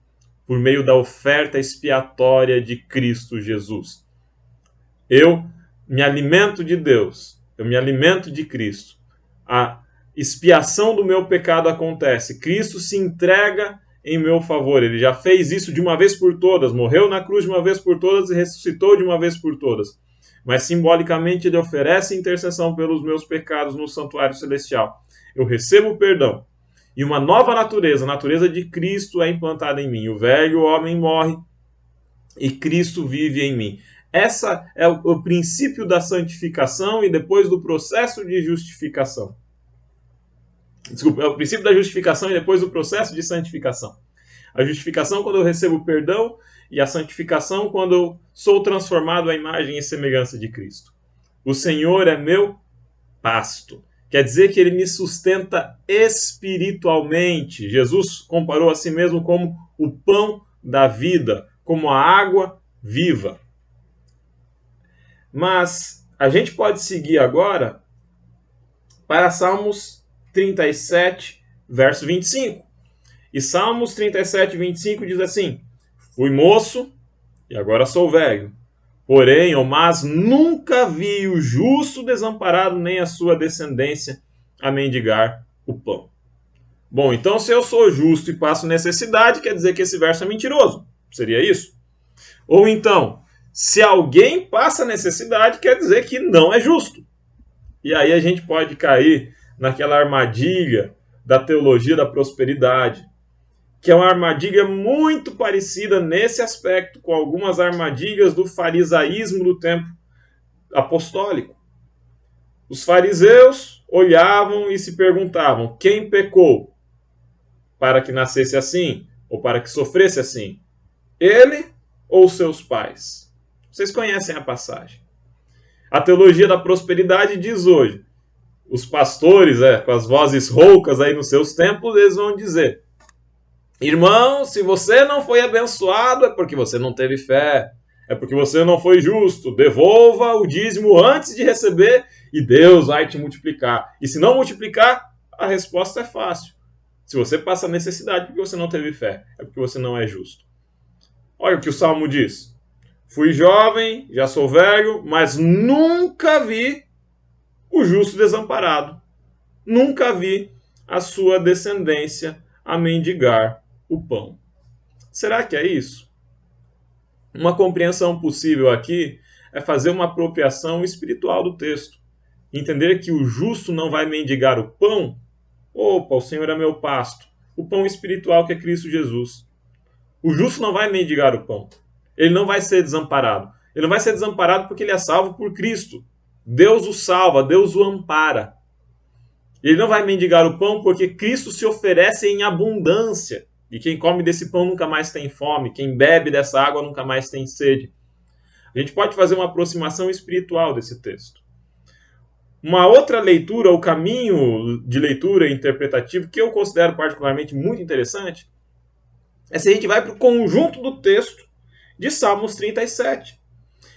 Por meio da oferta expiatória de Cristo Jesus. Eu me alimento de Deus, eu me alimento de Cristo. A expiação do meu pecado acontece. Cristo se entrega em meu favor. Ele já fez isso de uma vez por todas, morreu na cruz de uma vez por todas e ressuscitou de uma vez por todas. Mas simbolicamente ele oferece intercessão pelos meus pecados no santuário celestial. Eu recebo o perdão. E uma nova natureza, a natureza de Cristo é implantada em mim. O velho homem morre e Cristo vive em mim. Essa é o princípio da santificação e depois do processo de justificação. Desculpa, é o princípio da justificação e depois do processo de santificação. A justificação quando eu recebo perdão e a santificação quando eu sou transformado à imagem e semelhança de Cristo. O Senhor é meu pasto. Quer dizer que Ele me sustenta espiritualmente. Jesus comparou a si mesmo como o pão da vida, como a água viva. Mas a gente pode seguir agora para Salmos 37, verso 25. E Salmos 37, 25 diz assim: fui moço e agora sou velho. Porém, mas nunca vi o justo desamparado, nem a sua descendência a mendigar o pão. Bom, então se eu sou justo e passo necessidade, quer dizer que esse verso é mentiroso. Seria isso? Ou então, se alguém passa necessidade, quer dizer que não é justo. E aí a gente pode cair naquela armadilha da teologia da prosperidade, que é uma armadilha muito parecida nesse aspecto com algumas armadilhas do farisaísmo do tempo apostólico. Os fariseus olhavam e se perguntavam: quem pecou para que nascesse assim ou para que sofresse assim? Ele ou seus pais? Vocês conhecem a passagem. A teologia da prosperidade diz hoje, os pastores, com as vozes roucas aí nos seus templos, eles vão dizer: irmão, se você não foi abençoado, é porque você não teve fé, é porque você não foi justo. Devolva o dízimo antes de receber e Deus vai te multiplicar. E se não multiplicar, a resposta é fácil. Se você passa necessidade porque você não teve fé, é porque você não é justo. Olha o que o Salmo diz: fui jovem, já sou velho, mas nunca vi o justo desamparado. Nunca vi a sua descendência a mendigar o pão. Será que é isso? Uma compreensão possível aqui é fazer uma apropriação espiritual do texto. Entender que o justo não vai mendigar o pão. Opa, o Senhor é meu pasto. O pão espiritual que é Cristo Jesus. O justo não vai mendigar o pão. Ele não vai ser desamparado. Ele não vai ser desamparado porque ele é salvo por Cristo. Deus o salva, Deus o ampara. Ele não vai mendigar o pão porque Cristo se oferece em abundância. E quem come desse pão nunca mais tem fome. Quem bebe dessa água nunca mais tem sede. A gente pode fazer uma aproximação espiritual desse texto. Uma outra leitura, o caminho de leitura interpretativo, que eu considero particularmente muito interessante, é se a gente vai para o conjunto do texto de Salmos 37.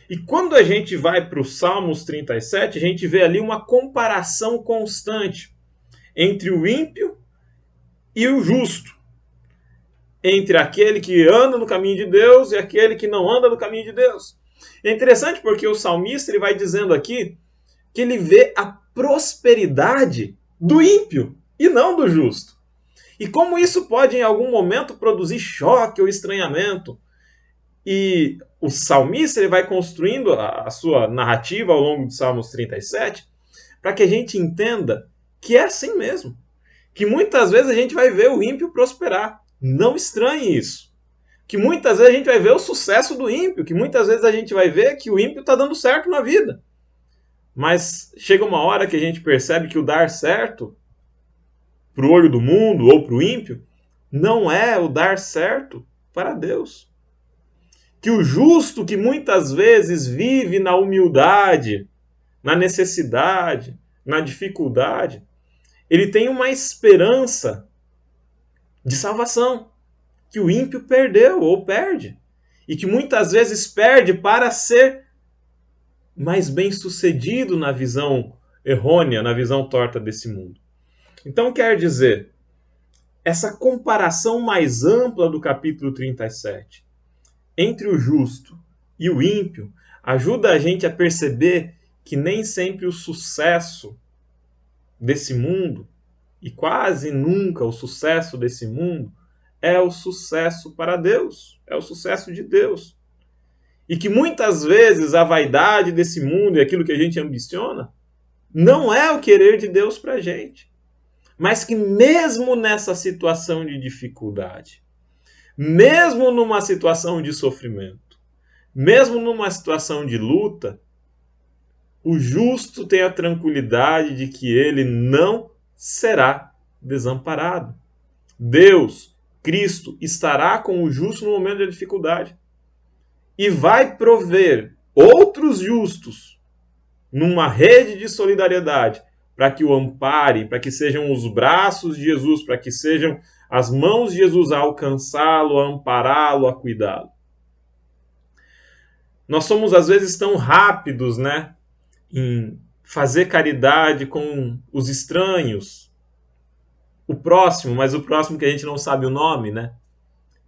E quando a gente vai para o Salmos 37, a gente vê ali uma comparação constante entre o ímpio e o justo. Entre aquele que anda no caminho de Deus e aquele que não anda no caminho de Deus. É interessante porque o salmista ele vai dizendo aqui que ele vê a prosperidade do ímpio e não do justo. E como isso pode em algum momento produzir choque ou estranhamento. E o salmista ele vai construindo a sua narrativa ao longo do Salmos 37 para que a gente entenda que é assim mesmo. Que muitas vezes a gente vai ver o ímpio prosperar. Não estranhe isso. Que muitas vezes a gente vai ver o sucesso do ímpio. Que muitas vezes a gente vai ver que o ímpio está dando certo na vida. Mas chega uma hora que a gente percebe que o dar certo para o olho do mundo ou para o ímpio não é o dar certo para Deus. Que o justo que muitas vezes vive na humildade, na necessidade, na dificuldade, ele tem uma esperança de salvação que o ímpio perdeu ou perde. E que muitas vezes perde para ser mais bem-sucedido na visão errônea, na visão torta desse mundo. Então quer dizer, essa comparação mais ampla do capítulo 37 entre o justo e o ímpio ajuda a gente a perceber que nem sempre o sucesso desse mundo, e quase nunca o sucesso desse mundo, é o sucesso para Deus, é o sucesso de Deus. E que muitas vezes a vaidade desse mundo e aquilo que a gente ambiciona não é o querer de Deus para a gente. Mas que mesmo nessa situação de dificuldade, mesmo numa situação de sofrimento, Mesmo numa situação de luta, o justo tem a tranquilidade de que ele não será desamparado. Deus, Cristo, estará com o justo no momento da dificuldade e vai prover outros justos numa rede de solidariedade para que o amparem, para que sejam os braços de Jesus, para que sejam as mãos de Jesus a alcançá-lo, a ampará-lo, a cuidá-lo. Nós somos, às vezes, tão rápidos, em fazer caridade com os estranhos, o próximo, mas o próximo que a gente não sabe o nome,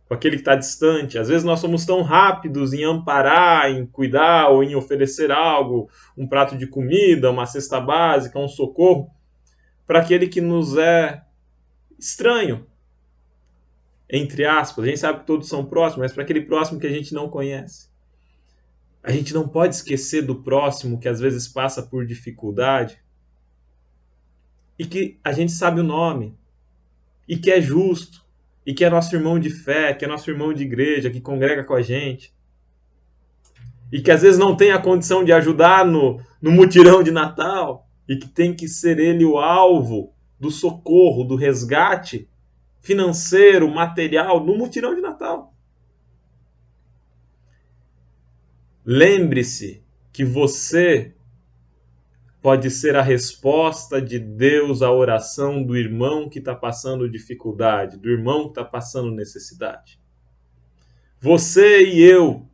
com aquele que está distante. Às vezes nós somos tão rápidos em amparar, em cuidar ou em oferecer algo, um prato de comida, uma cesta básica, um socorro, para aquele que nos é estranho, entre aspas. A gente sabe que todos são próximos, mas para aquele próximo que a gente não conhece. A gente não pode esquecer do próximo que às vezes passa por dificuldade e que a gente sabe o nome e que é justo e que é nosso irmão de fé, que é nosso irmão de igreja, que congrega com a gente e que às vezes não tem a condição de ajudar no mutirão de Natal e que tem que ser ele o alvo do socorro, do resgate financeiro, material no mutirão de Natal. Lembre-se que você pode ser a resposta de Deus à oração do irmão que está passando dificuldade, do irmão que está passando necessidade. Você e eu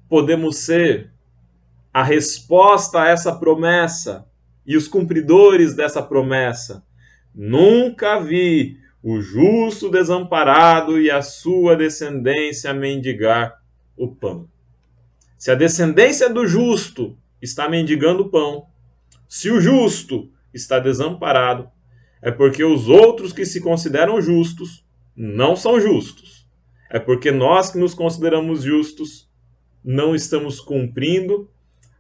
podemos ser a resposta a essa promessa e os cumpridores dessa promessa. Nunca vi o justo desamparado e a sua descendência mendigar o pão. Se a descendência do justo está mendigando pão, se o justo está desamparado, é porque os outros que se consideram justos não são justos. É porque nós que nos consideramos justos não estamos cumprindo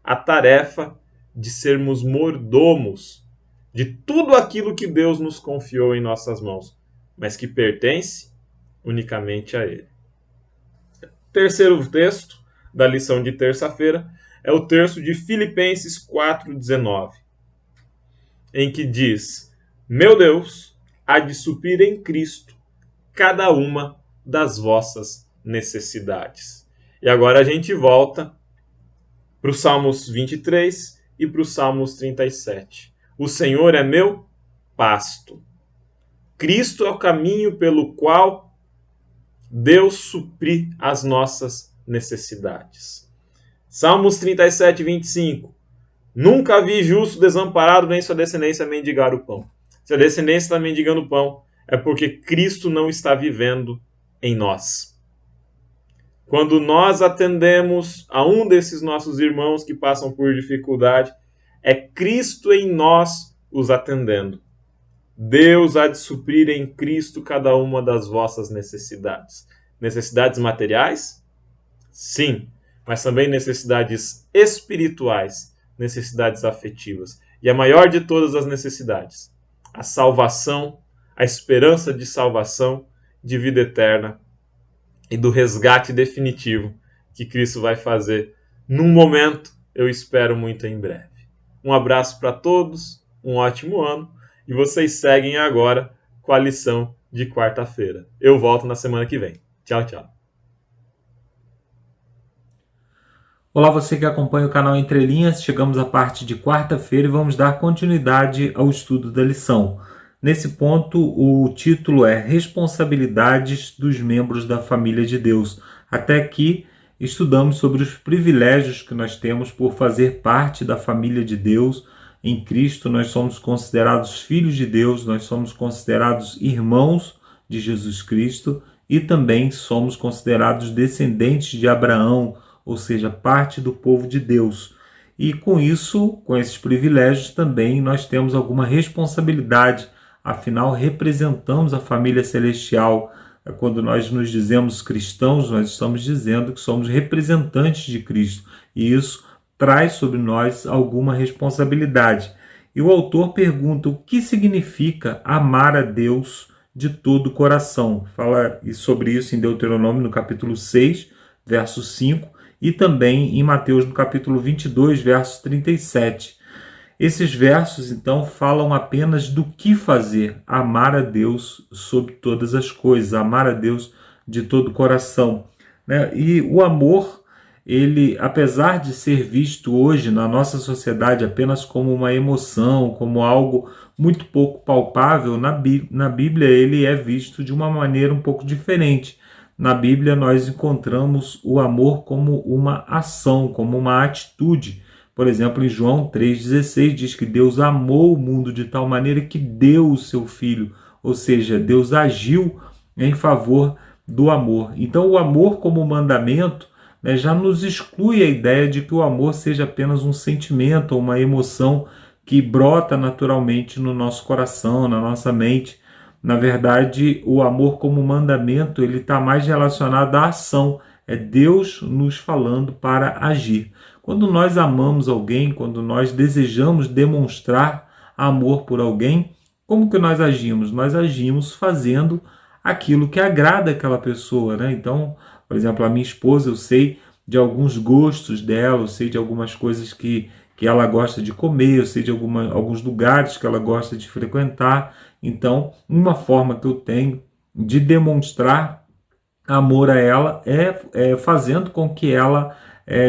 a tarefa de sermos mordomos de tudo aquilo que Deus nos confiou em nossas mãos, mas que pertence unicamente a Ele. Terceiro texto da lição de terça-feira é o texto de Filipenses 4,19, em que diz: meu Deus há de suprir em Cristo cada uma das vossas necessidades. E agora a gente volta para os Salmos 23 e para os Salmos 37. O Senhor é meu pasto. Cristo é o caminho pelo qual Deus suprir as nossas necessidades. Salmos 37, 25. Nunca vi justo desamparado, nem sua descendência mendigar o pão. Se a descendência está mendigando o pão, é porque Cristo não está vivendo em nós. Quando nós atendemos a um desses nossos irmãos que passam por dificuldade, é Cristo em nós os atendendo. Deus há de suprir em Cristo cada uma das vossas necessidades. Necessidades materiais? Sim, mas também necessidades espirituais, necessidades afetivas. E a maior de todas as necessidades, a salvação, a esperança de salvação, de vida eterna e do resgate definitivo que Cristo vai fazer num momento, eu espero muito em breve. Um abraço para todos, um ótimo ano, e vocês seguem agora com a lição de quarta-feira. Eu volto na semana que vem. Tchau, tchau. Olá, você que acompanha o canal Entre Linhas, chegamos à parte de quarta-feira e vamos dar continuidade ao estudo da lição. Nesse ponto, o título é Responsabilidades dos membros da família de Deus. Até aqui, estudamos sobre os privilégios que nós temos por fazer parte da família de Deus. Em Cristo, nós somos considerados filhos de Deus, nós somos considerados irmãos de Jesus Cristo e também somos considerados descendentes de Abraão, ou seja, parte do povo de Deus. E com isso, com esses privilégios, também nós temos alguma responsabilidade, afinal representamos a família celestial. Quando nós nos dizemos cristãos, nós estamos dizendo que somos representantes de Cristo, e isso traz sobre nós alguma responsabilidade. E o autor pergunta o que significa amar a Deus de todo o coração. Fala sobre isso em Deuteronômio, no capítulo 6, verso 5, e também em Mateus no capítulo 22, verso 37. Esses versos, então, falam apenas do que fazer: amar a Deus sobre todas as coisas, amar a Deus de todo o coração, né? E o amor, ele, apesar de ser visto hoje na nossa sociedade apenas como uma emoção, como algo muito pouco palpável, na Bíblia ele é visto de uma maneira um pouco diferente. Na Bíblia nós encontramos o amor como uma ação, como uma atitude. Por exemplo, em João 3,16 diz que Deus amou o mundo de tal maneira que deu o seu Filho, ou seja, Deus agiu em favor do amor. Então o amor como mandamento, né, já nos exclui a ideia de que o amor seja apenas um sentimento ou uma emoção que brota naturalmente no nosso coração, na nossa mente. Na verdade, o amor como mandamento, ele está mais relacionado à ação. É Deus nos falando para agir. Quando nós amamos alguém, quando nós desejamos demonstrar amor por alguém, como que nós agimos? Nós agimos fazendo aquilo que agrada aquela pessoa, né? Então, por exemplo, a minha esposa, eu sei de alguns gostos dela, eu sei de algumas coisas que ela gosta de comer, eu sei de alguns lugares que ela gosta de frequentar. Então, uma forma que eu tenho de demonstrar amor a ela é fazendo com que ela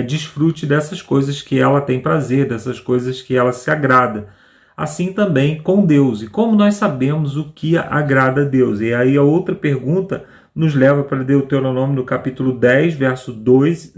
desfrute dessas coisas que ela tem prazer, dessas coisas que ela se agrada. Assim também com Deus. E como nós sabemos o que agrada a Deus? E aí a outra pergunta nos leva para Deuteronômio no capítulo 10, verso 12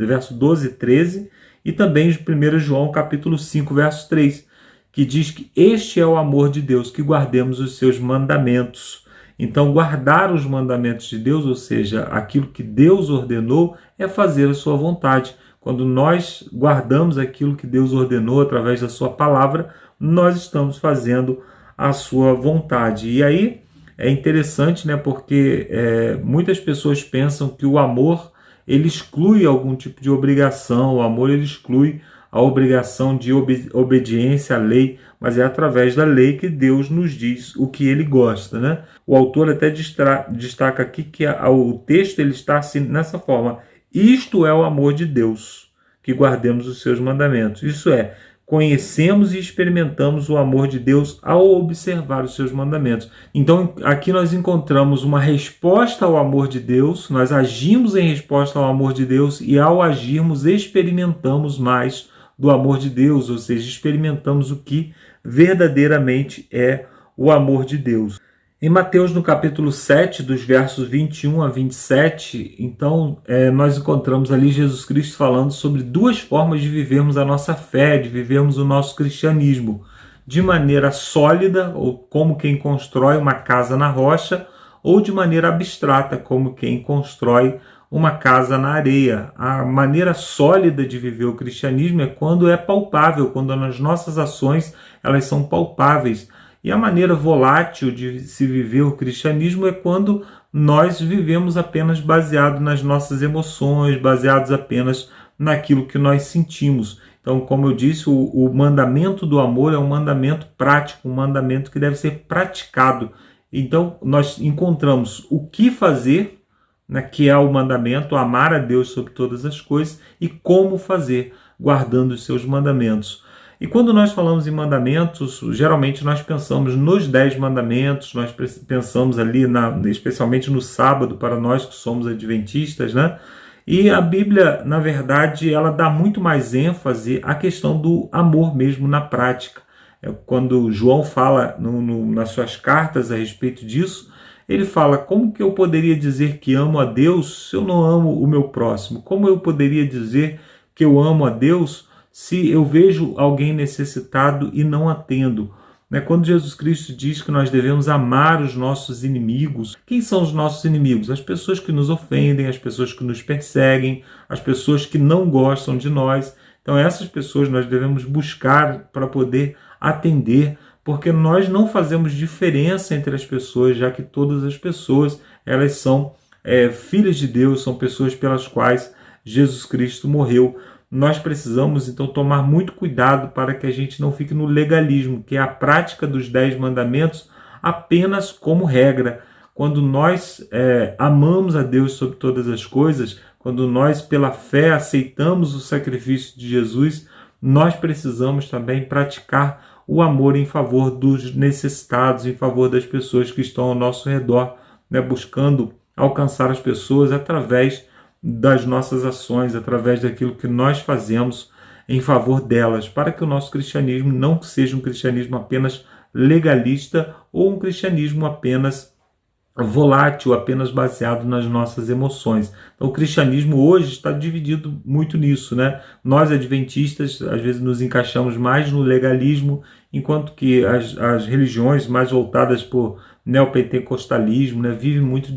e 13, e também de 1 João capítulo 5, verso 3, que diz que este é o amor de Deus, que guardemos os seus mandamentos. Então, guardar os mandamentos de Deus, ou seja, aquilo que Deus ordenou, é fazer a sua vontade. Quando nós guardamos aquilo que Deus ordenou através da sua palavra, nós estamos fazendo a sua vontade. E aí é interessante, né, porque muitas pessoas pensam que o amor ele exclui algum tipo de obrigação, o amor ele exclui a obrigação de obediência à lei, mas é através da lei que Deus nos diz o que ele gosta, né? O autor até destaca aqui que o texto ele está assim, nessa forma: isto é o amor de Deus, que guardemos os seus mandamentos. Isso é, conhecemos e experimentamos o amor de Deus ao observar os seus mandamentos. Então, aqui nós encontramos uma resposta ao amor de Deus, nós agimos em resposta ao amor de Deus e, ao agirmos, experimentamos mais do amor de Deus, ou seja, experimentamos o que verdadeiramente é o amor de Deus. Em Mateus, no capítulo 7, dos versos 21 a 27, então, nós encontramos ali Jesus Cristo falando sobre duas formas de vivermos a nossa fé, de vivermos o nosso cristianismo. De maneira sólida, ou como quem constrói uma casa na rocha, ou de maneira abstrata, como quem constrói uma casa na areia. A maneira sólida de viver o cristianismo é quando é palpável, quando as nossas ações elas são palpáveis. E a maneira volátil de se viver o cristianismo é quando nós vivemos apenas baseado nas nossas emoções, baseados apenas naquilo que nós sentimos. Então, como eu disse, o mandamento do amor é um mandamento prático, um mandamento que deve ser praticado. Então, nós encontramos o que fazer, né, que é o mandamento, amar a Deus sobre todas as coisas, e como fazer, guardando os seus mandamentos. E quando nós falamos em mandamentos, geralmente nós pensamos nos 10 mandamentos, nós pensamos ali, especialmente no sábado, para nós que somos adventistas, né? E a Bíblia, na verdade, ela dá muito mais ênfase à questão do amor mesmo na prática. Quando João fala nas suas cartas a respeito disso, ele fala: como que eu poderia dizer que amo a Deus se eu não amo o meu próximo? Como eu poderia dizer que eu amo a Deus se eu vejo alguém necessitado e não atendo? Quando Jesus Cristo diz que nós devemos amar os nossos inimigos, quem são os nossos inimigos? As pessoas que nos ofendem, as pessoas que nos perseguem, as pessoas que não gostam de nós. Então essas pessoas nós devemos buscar para poder atender, porque nós não fazemos diferença entre as pessoas, já que todas as pessoas elas são filhas de Deus, são pessoas pelas quais Jesus Cristo morreu. Nós precisamos, então, tomar muito cuidado para que a gente não fique no legalismo, que é a prática dos 10 mandamentos apenas como regra. Quando nós amamos a Deus sobre todas as coisas, quando nós, pela fé, aceitamos o sacrifício de Jesus, nós precisamos também praticar o amor em favor dos necessitados, em favor das pessoas que estão ao nosso redor, né, buscando alcançar as pessoas através das nossas ações, através daquilo que nós fazemos em favor delas, para que o nosso cristianismo não seja um cristianismo apenas legalista ou um cristianismo apenas volátil, apenas baseado nas nossas emoções. Então, o cristianismo hoje está dividido muito nisso, né? Nós, adventistas, às vezes nos encaixamos mais no legalismo, enquanto que as religiões mais voltadas por neopentecostalismo, né, vivem muito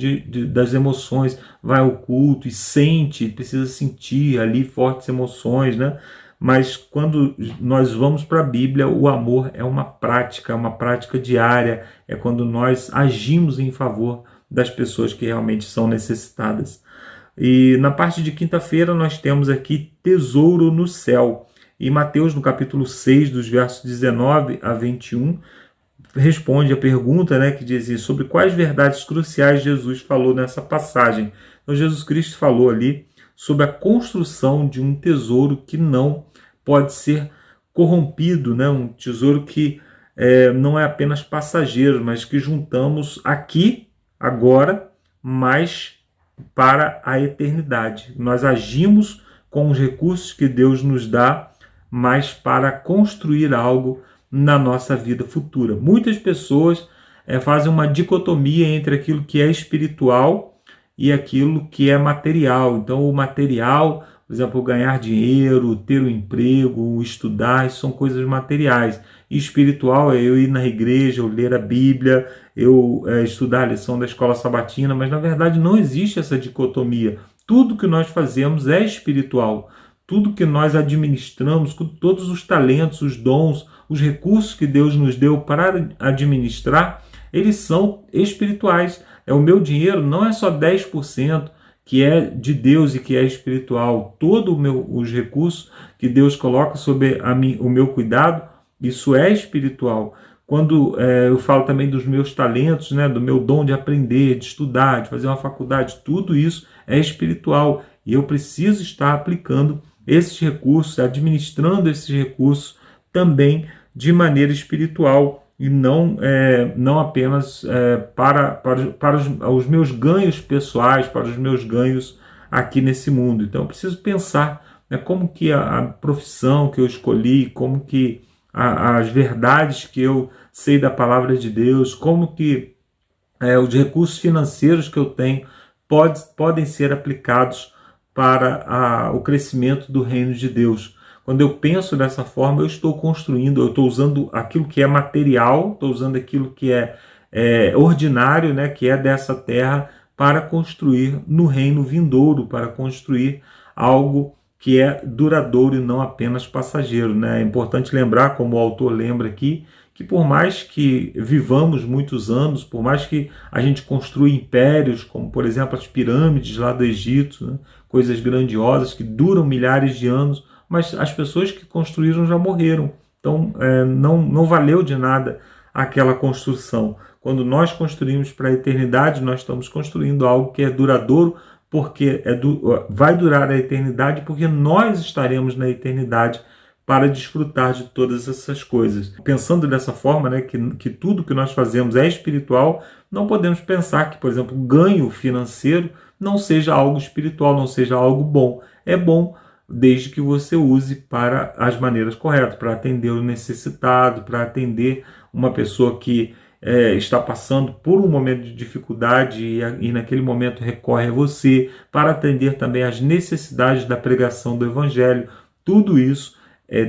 das emoções, vai ao culto e sente, precisa sentir ali fortes emoções, né? Mas quando nós vamos para a Bíblia, o amor é uma prática diária, é quando nós agimos em favor das pessoas que realmente são necessitadas. E na parte de quinta-feira nós temos aqui tesouro no céu. E Mateus, no capítulo 6, dos versos 19 a 21, responde a pergunta, né, que dizia sobre quais verdades cruciais Jesus falou nessa passagem. Então Jesus Cristo falou ali sobre a construção de um tesouro que não pode ser corrompido, né? Um tesouro que não é apenas passageiro, mas que juntamos aqui, agora, mas para a eternidade. Nós agimos com os recursos que Deus nos dá, mas para construir algo na nossa vida futura. Muitas pessoas fazem uma dicotomia entre aquilo que é espiritual e aquilo que é material. Então, o material, por exemplo, ganhar dinheiro, ter um emprego, estudar, isso são coisas materiais. E espiritual é eu ir na igreja, eu ler a Bíblia, eu estudar a lição da escola sabatina, mas na verdade não existe essa dicotomia. Tudo que nós fazemos é espiritual. Tudo que nós administramos, todos os talentos, os dons, os recursos que Deus nos deu para administrar, eles são espirituais. O meu dinheiro não é só 10%, que é de Deus e que é espiritual. Todos os recursos que Deus coloca sob o meu cuidado, isso é espiritual. Quando eu falo também dos meus talentos, né, do meu dom de aprender, de estudar, de fazer uma faculdade, tudo isso é espiritual. E eu preciso estar aplicando esses recursos, administrando esses recursos também de maneira espiritual e não apenas para os meus ganhos pessoais, para os meus ganhos aqui nesse mundo. Então eu preciso pensar, né, como que a profissão que eu escolhi, como que as verdades que eu sei da palavra de Deus, como que os recursos financeiros que eu tenho podem ser aplicados para o crescimento do reino de Deus. Quando eu penso dessa forma, eu estou construindo, eu estou usando aquilo que é material, estou usando aquilo que é ordinário, né, que é dessa terra, para construir no reino vindouro, para construir algo que é duradouro e não apenas passageiro, né? É importante lembrar, como o autor lembra aqui, que por mais que vivamos muitos anos, por mais que a gente construa impérios, como por exemplo as pirâmides lá do Egito, né? Coisas grandiosas que duram milhares de anos, mas as pessoas que construíram já morreram. Então não valeu de nada aquela construção. Quando nós construímos para a eternidade, nós estamos construindo algo que é duradouro, porque vai durar a eternidade, porque nós estaremos na eternidade para desfrutar de todas essas coisas. Pensando dessa forma, né, que tudo que nós fazemos é espiritual, não podemos pensar que, por exemplo, o ganho financeiro não seja algo espiritual, não seja algo bom. É bom desde que você use para as maneiras corretas, para atender o necessitado, para atender uma pessoa que está passando por um momento de dificuldade e naquele momento recorre a você, para atender também às necessidades da pregação do Evangelho. Tudo isso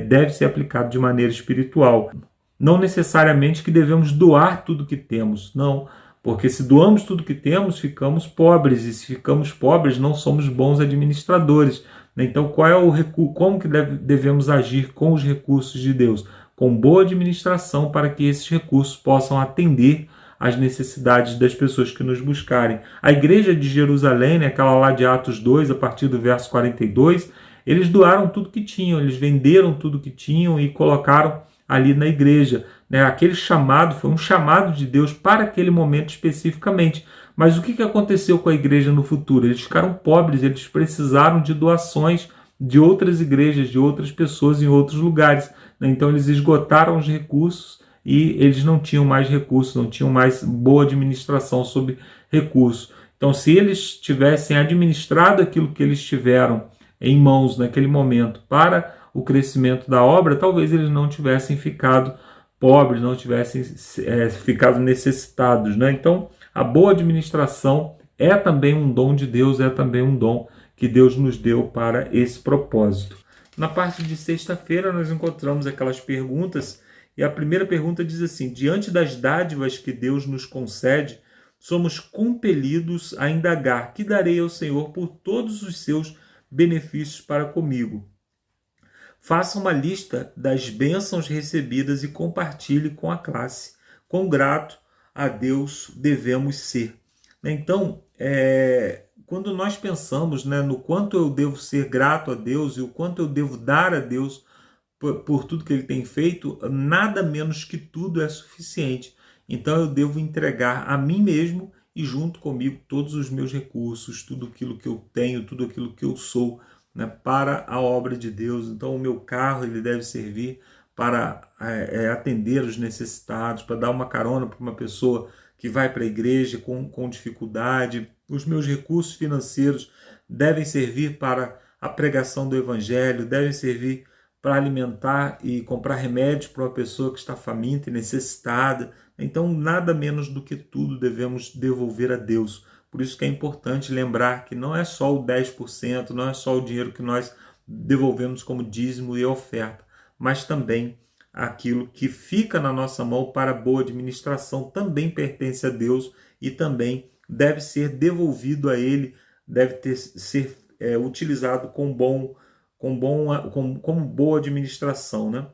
deve ser aplicado de maneira espiritual. Não necessariamente que devemos doar tudo que temos, não, porque se doamos tudo que temos, ficamos pobres, e se ficamos pobres, não somos bons administradores. Então, qual é o recurso? Como que devemos agir com os recursos de Deus? Com boa administração, para que esses recursos possam atender às necessidades das pessoas que nos buscarem. A igreja de Jerusalém, né, aquela lá de Atos 2, a partir do verso 42, eles doaram tudo que tinham, eles venderam tudo que tinham e colocaram ali na igreja, né? Aquele chamado foi um chamado de Deus para aquele momento especificamente. Mas o que aconteceu com a igreja no futuro? Eles ficaram pobres, eles precisaram de doações de outras igrejas, de outras pessoas em outros lugares, né? Então eles esgotaram os recursos e eles não tinham mais recursos, não tinham mais boa administração sobre recursos. Então, se eles tivessem administrado aquilo que eles tiveram em mãos naquele momento para o crescimento da obra, talvez eles não tivessem ficado pobres, não tivessem ficado necessitados, né? Então, a boa administração é também um dom de Deus, é também um dom que Deus nos deu para esse propósito. Na parte de sexta-feira, nós encontramos aquelas perguntas, e a primeira pergunta diz assim: diante das dádivas que Deus nos concede, somos compelidos a indagar: que darei ao Senhor por todos os seus benefícios para comigo? Faça uma lista das bênçãos recebidas e compartilhe com a classe. Quão grato a Deus devemos ser. Então, quando nós pensamos, né, no quanto eu devo ser grato a Deus e o quanto eu devo dar a Deus por tudo que Ele tem feito, nada menos que tudo é suficiente. Então eu devo entregar a mim mesmo e junto comigo todos os meus recursos, tudo aquilo que eu tenho, tudo aquilo que eu sou, né, para a obra de Deus. Então o meu carro ele deve servir para atender os necessitados, para dar uma carona para uma pessoa que vai para a igreja com dificuldade. Os meus recursos financeiros devem servir para a pregação do evangelho, devem servir para alimentar e comprar remédios para uma pessoa que está faminta e necessitada. Então, nada menos do que tudo devemos devolver a Deus. Por isso que é importante lembrar que não é só o 10%, não é só o dinheiro que nós devolvemos como dízimo e oferta, mas também aquilo que fica na nossa mão para boa administração também pertence a Deus e também deve ser devolvido a Ele, deve ser utilizado como boa administração, né?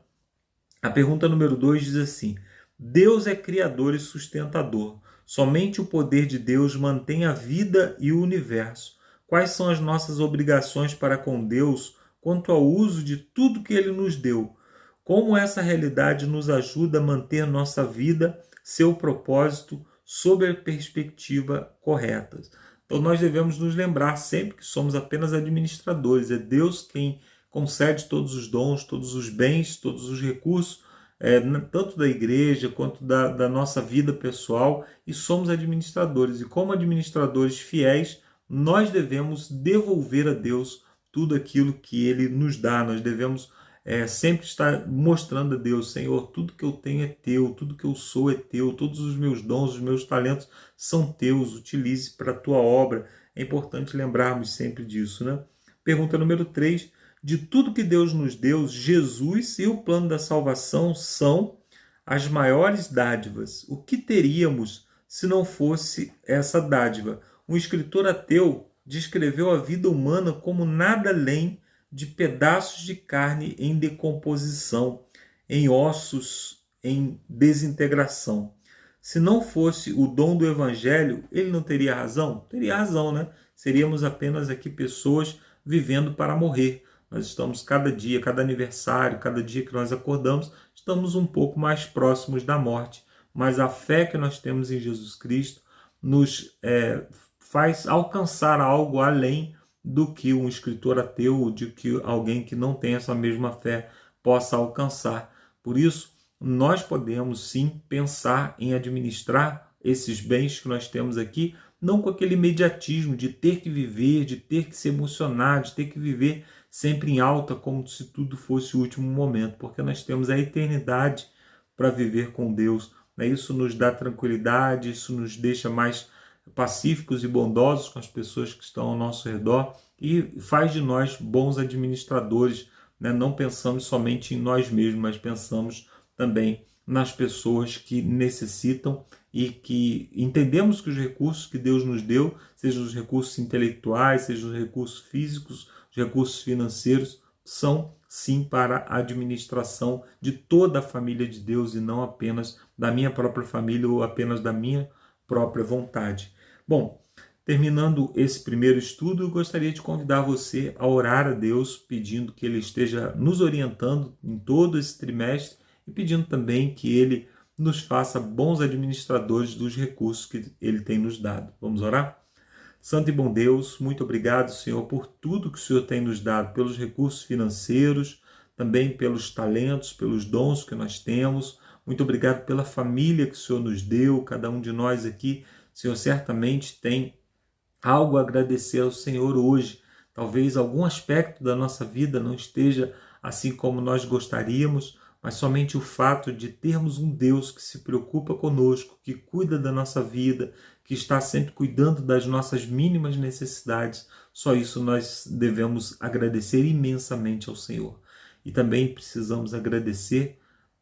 A pergunta número 2 diz assim: Deus é criador e sustentador. Somente o poder de Deus mantém a vida e o universo. Quais são as nossas obrigações para com Deus quanto ao uso de tudo que Ele nos deu? Como essa realidade nos ajuda a manter nossa vida, seu propósito, sob a perspectiva correta? Então nós devemos nos lembrar sempre que somos apenas administradores. É Deus quem concede todos os dons, todos os bens, todos os recursos, tanto da igreja quanto da nossa vida pessoal, e somos administradores. E como administradores fiéis, nós devemos devolver a Deus tudo aquilo que Ele nos dá. Nós devemos sempre estar mostrando a Deus: Senhor, tudo que eu tenho é teu, tudo que eu sou é teu, todos os meus dons, os meus talentos são teus, utilize para a tua obra. É importante lembrarmos sempre disso, né? Pergunta número 3. De tudo que Deus nos deu, Jesus e o plano da salvação são as maiores dádivas. O que teríamos se não fosse essa dádiva? Um escritor ateu descreveu a vida humana como nada além de pedaços de carne em decomposição, em ossos em desintegração. Se não fosse o dom do evangelho, ele não teria razão? Teria razão, né? Seríamos apenas aqui pessoas vivendo para morrer. Nós estamos cada dia, cada aniversário, cada dia que nós acordamos, estamos um pouco mais próximos da morte. Mas a fé que nós temos em Jesus Cristo nos faz alcançar algo além do que um escritor ateu, de que alguém que não tem essa mesma fé possa alcançar. Por isso, nós podemos sim pensar em administrar esses bens que nós temos aqui, não com aquele imediatismo de ter que viver, de ter que se emocionar, de ter que viver sempre em alta, como se tudo fosse o último momento, porque nós temos a eternidade para viver com Deus. Isso nos dá tranquilidade, isso nos deixa mais pacíficos e bondosos com as pessoas que estão ao nosso redor e faz de nós bons administradores, né? Não pensamos somente em nós mesmos, mas pensamos também nas pessoas que necessitam e que entendemos que os recursos que Deus nos deu, sejam os recursos intelectuais, sejam os recursos físicos, os recursos financeiros, são sim para a administração de toda a família de Deus e não apenas da minha própria família ou apenas da minha própria vontade. Bom, terminando esse primeiro estudo, eu gostaria de convidar você a orar a Deus, pedindo que Ele esteja nos orientando em todo esse trimestre e pedindo também que Ele nos faça bons administradores dos recursos que Ele tem nos dado. Vamos orar? Santo e bom Deus, muito obrigado, Senhor, por tudo que o Senhor tem nos dado, pelos recursos financeiros, também pelos talentos, pelos dons que nós temos. Muito obrigado pela família que o Senhor nos deu. Cada um de nós aqui, Senhor, certamente tem algo a agradecer ao Senhor hoje. Talvez algum aspecto da nossa vida não esteja assim como nós gostaríamos, mas somente o fato de termos um Deus que se preocupa conosco, que cuida da nossa vida, que está sempre cuidando das nossas mínimas necessidades, só isso nós devemos agradecer imensamente ao Senhor. E também precisamos agradecer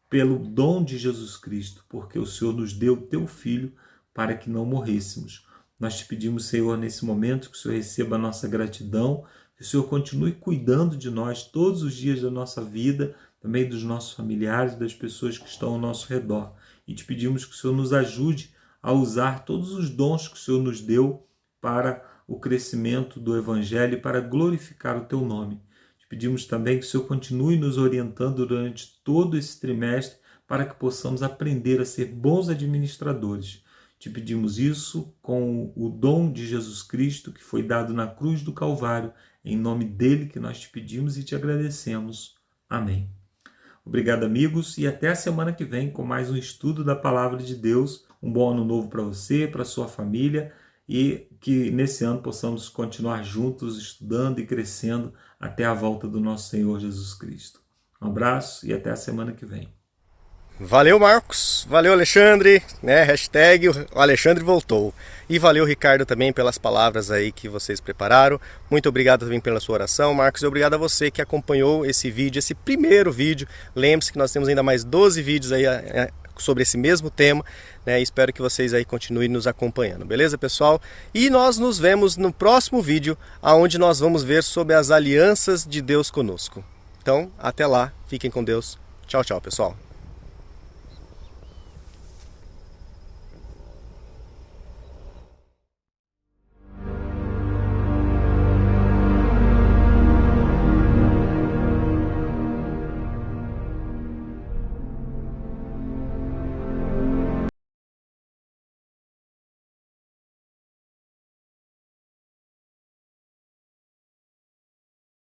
pelo dom de Jesus Cristo, porque o Senhor nos deu o teu Filho para que não morrêssemos. Nós te pedimos, Senhor, nesse momento, que o Senhor receba a nossa gratidão, que o Senhor continue cuidando de nós todos os dias da nossa vida, também dos nossos familiares, das pessoas que estão ao nosso redor. E te pedimos que o Senhor nos ajude a usar todos os dons que o Senhor nos deu para o crescimento do Evangelho e para glorificar o teu nome. Te pedimos também que o Senhor continue nos orientando durante todo esse trimestre para que possamos aprender a ser bons administradores. Te pedimos isso com o dom de Jesus Cristo que foi dado na cruz do Calvário. Em nome dele que nós te pedimos e te agradecemos. Amém. Obrigado, amigos, e até a semana que vem com mais um estudo da Palavra de Deus. Um bom ano novo para você, para sua família, e que nesse ano possamos continuar juntos, estudando e crescendo até a volta do nosso Senhor Jesus Cristo. Um abraço e até a semana que vem. Valeu, Marcos. Valeu, Alexandre. Hashtag o Alexandre voltou. E valeu, Ricardo, também pelas palavras aí que vocês prepararam. Muito obrigado também pela sua oração, Marcos. E obrigado a você que acompanhou esse vídeo, esse primeiro vídeo. Lembre-se que nós temos ainda mais 12 vídeos aí sobre esse mesmo tema, né? Espero que vocês aí continuem nos acompanhando, beleza, pessoal? E nós nos vemos no próximo vídeo, onde nós vamos ver sobre as alianças de Deus conosco. Então, até lá. Fiquem com Deus. Tchau, tchau, pessoal.